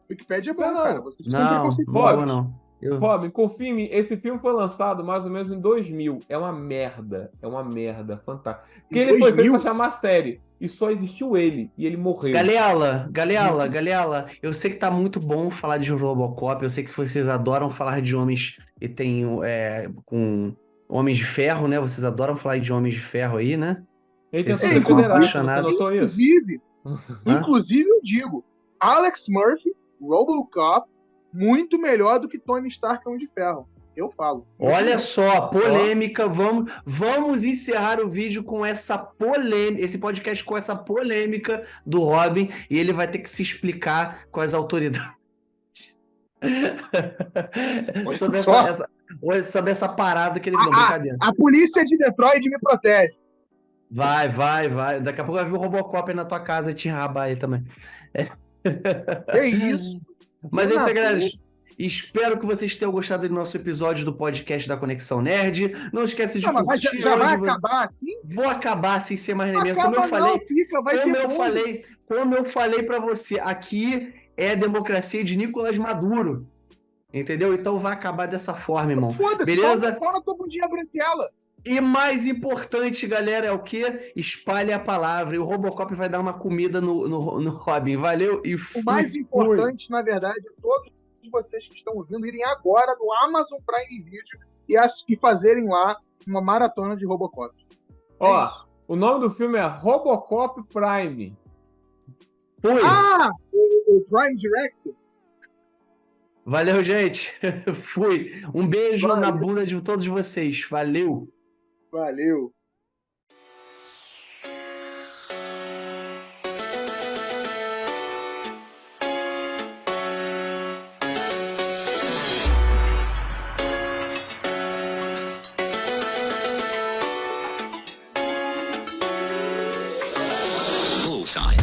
Wikipedia é bom, Não. cara. Vocês são Não, preconceituosos. boa não. Robin, confirme, esse filme foi lançado mais ou menos em 2000. É uma merda. É uma merda. Fantástico. Porque ele foi feito pra chamar série. E só existiu ele. E ele morreu. Galera, eu sei que tá muito bom falar de Robocop. Eu sei que vocês adoram falar de homens e tem com Homens de Ferro, né? Vocês adoram falar de Homens de Ferro aí, né? Ele tentou Vocês ser são federado, você apaixonados. notou isso? Inclusive, eu digo, Alex Murphy, Robocop, muito melhor do que Tony Stark Homem de Ferro. Eu falo. Olha só, polêmica. Vamos encerrar o vídeo com essa polêmica, esse podcast com essa polêmica do Robin, e ele vai ter que se explicar com as autoridades. sobre essa parada que ele falou, brincadeira. A polícia de Detroit me protege. Vai. Daqui a pouco vai vir o Robocop aí na tua casa e te enrabar aí também. É isso. Mas é isso aí, galera. Espero que vocês tenham gostado do nosso episódio do podcast da Conexão Nerd. Não esquece de curtir. Mas já vai acabar assim? Vou acabar sem ser mais nem menos. Como eu falei pra você, aqui é a democracia de Nicolás Maduro. Entendeu? Então vai acabar dessa forma, irmão. Foda-se, beleza? fala tua bundinha branquela. E mais importante, galera, é o quê? Espalhe a palavra. E o Robocop vai dar uma comida no Robin. Valeu e fui. O mais importante, na verdade, é todos vocês que estão ouvindo irem agora no Amazon Prime Video e fazerem lá uma maratona de Robocop. Ó, o nome do filme é Robocop Prime. Fui. O Prime Direct. Valeu, gente. Fui. Um beijo na bunda de todos vocês. Valeu. Valeu. Bullseye.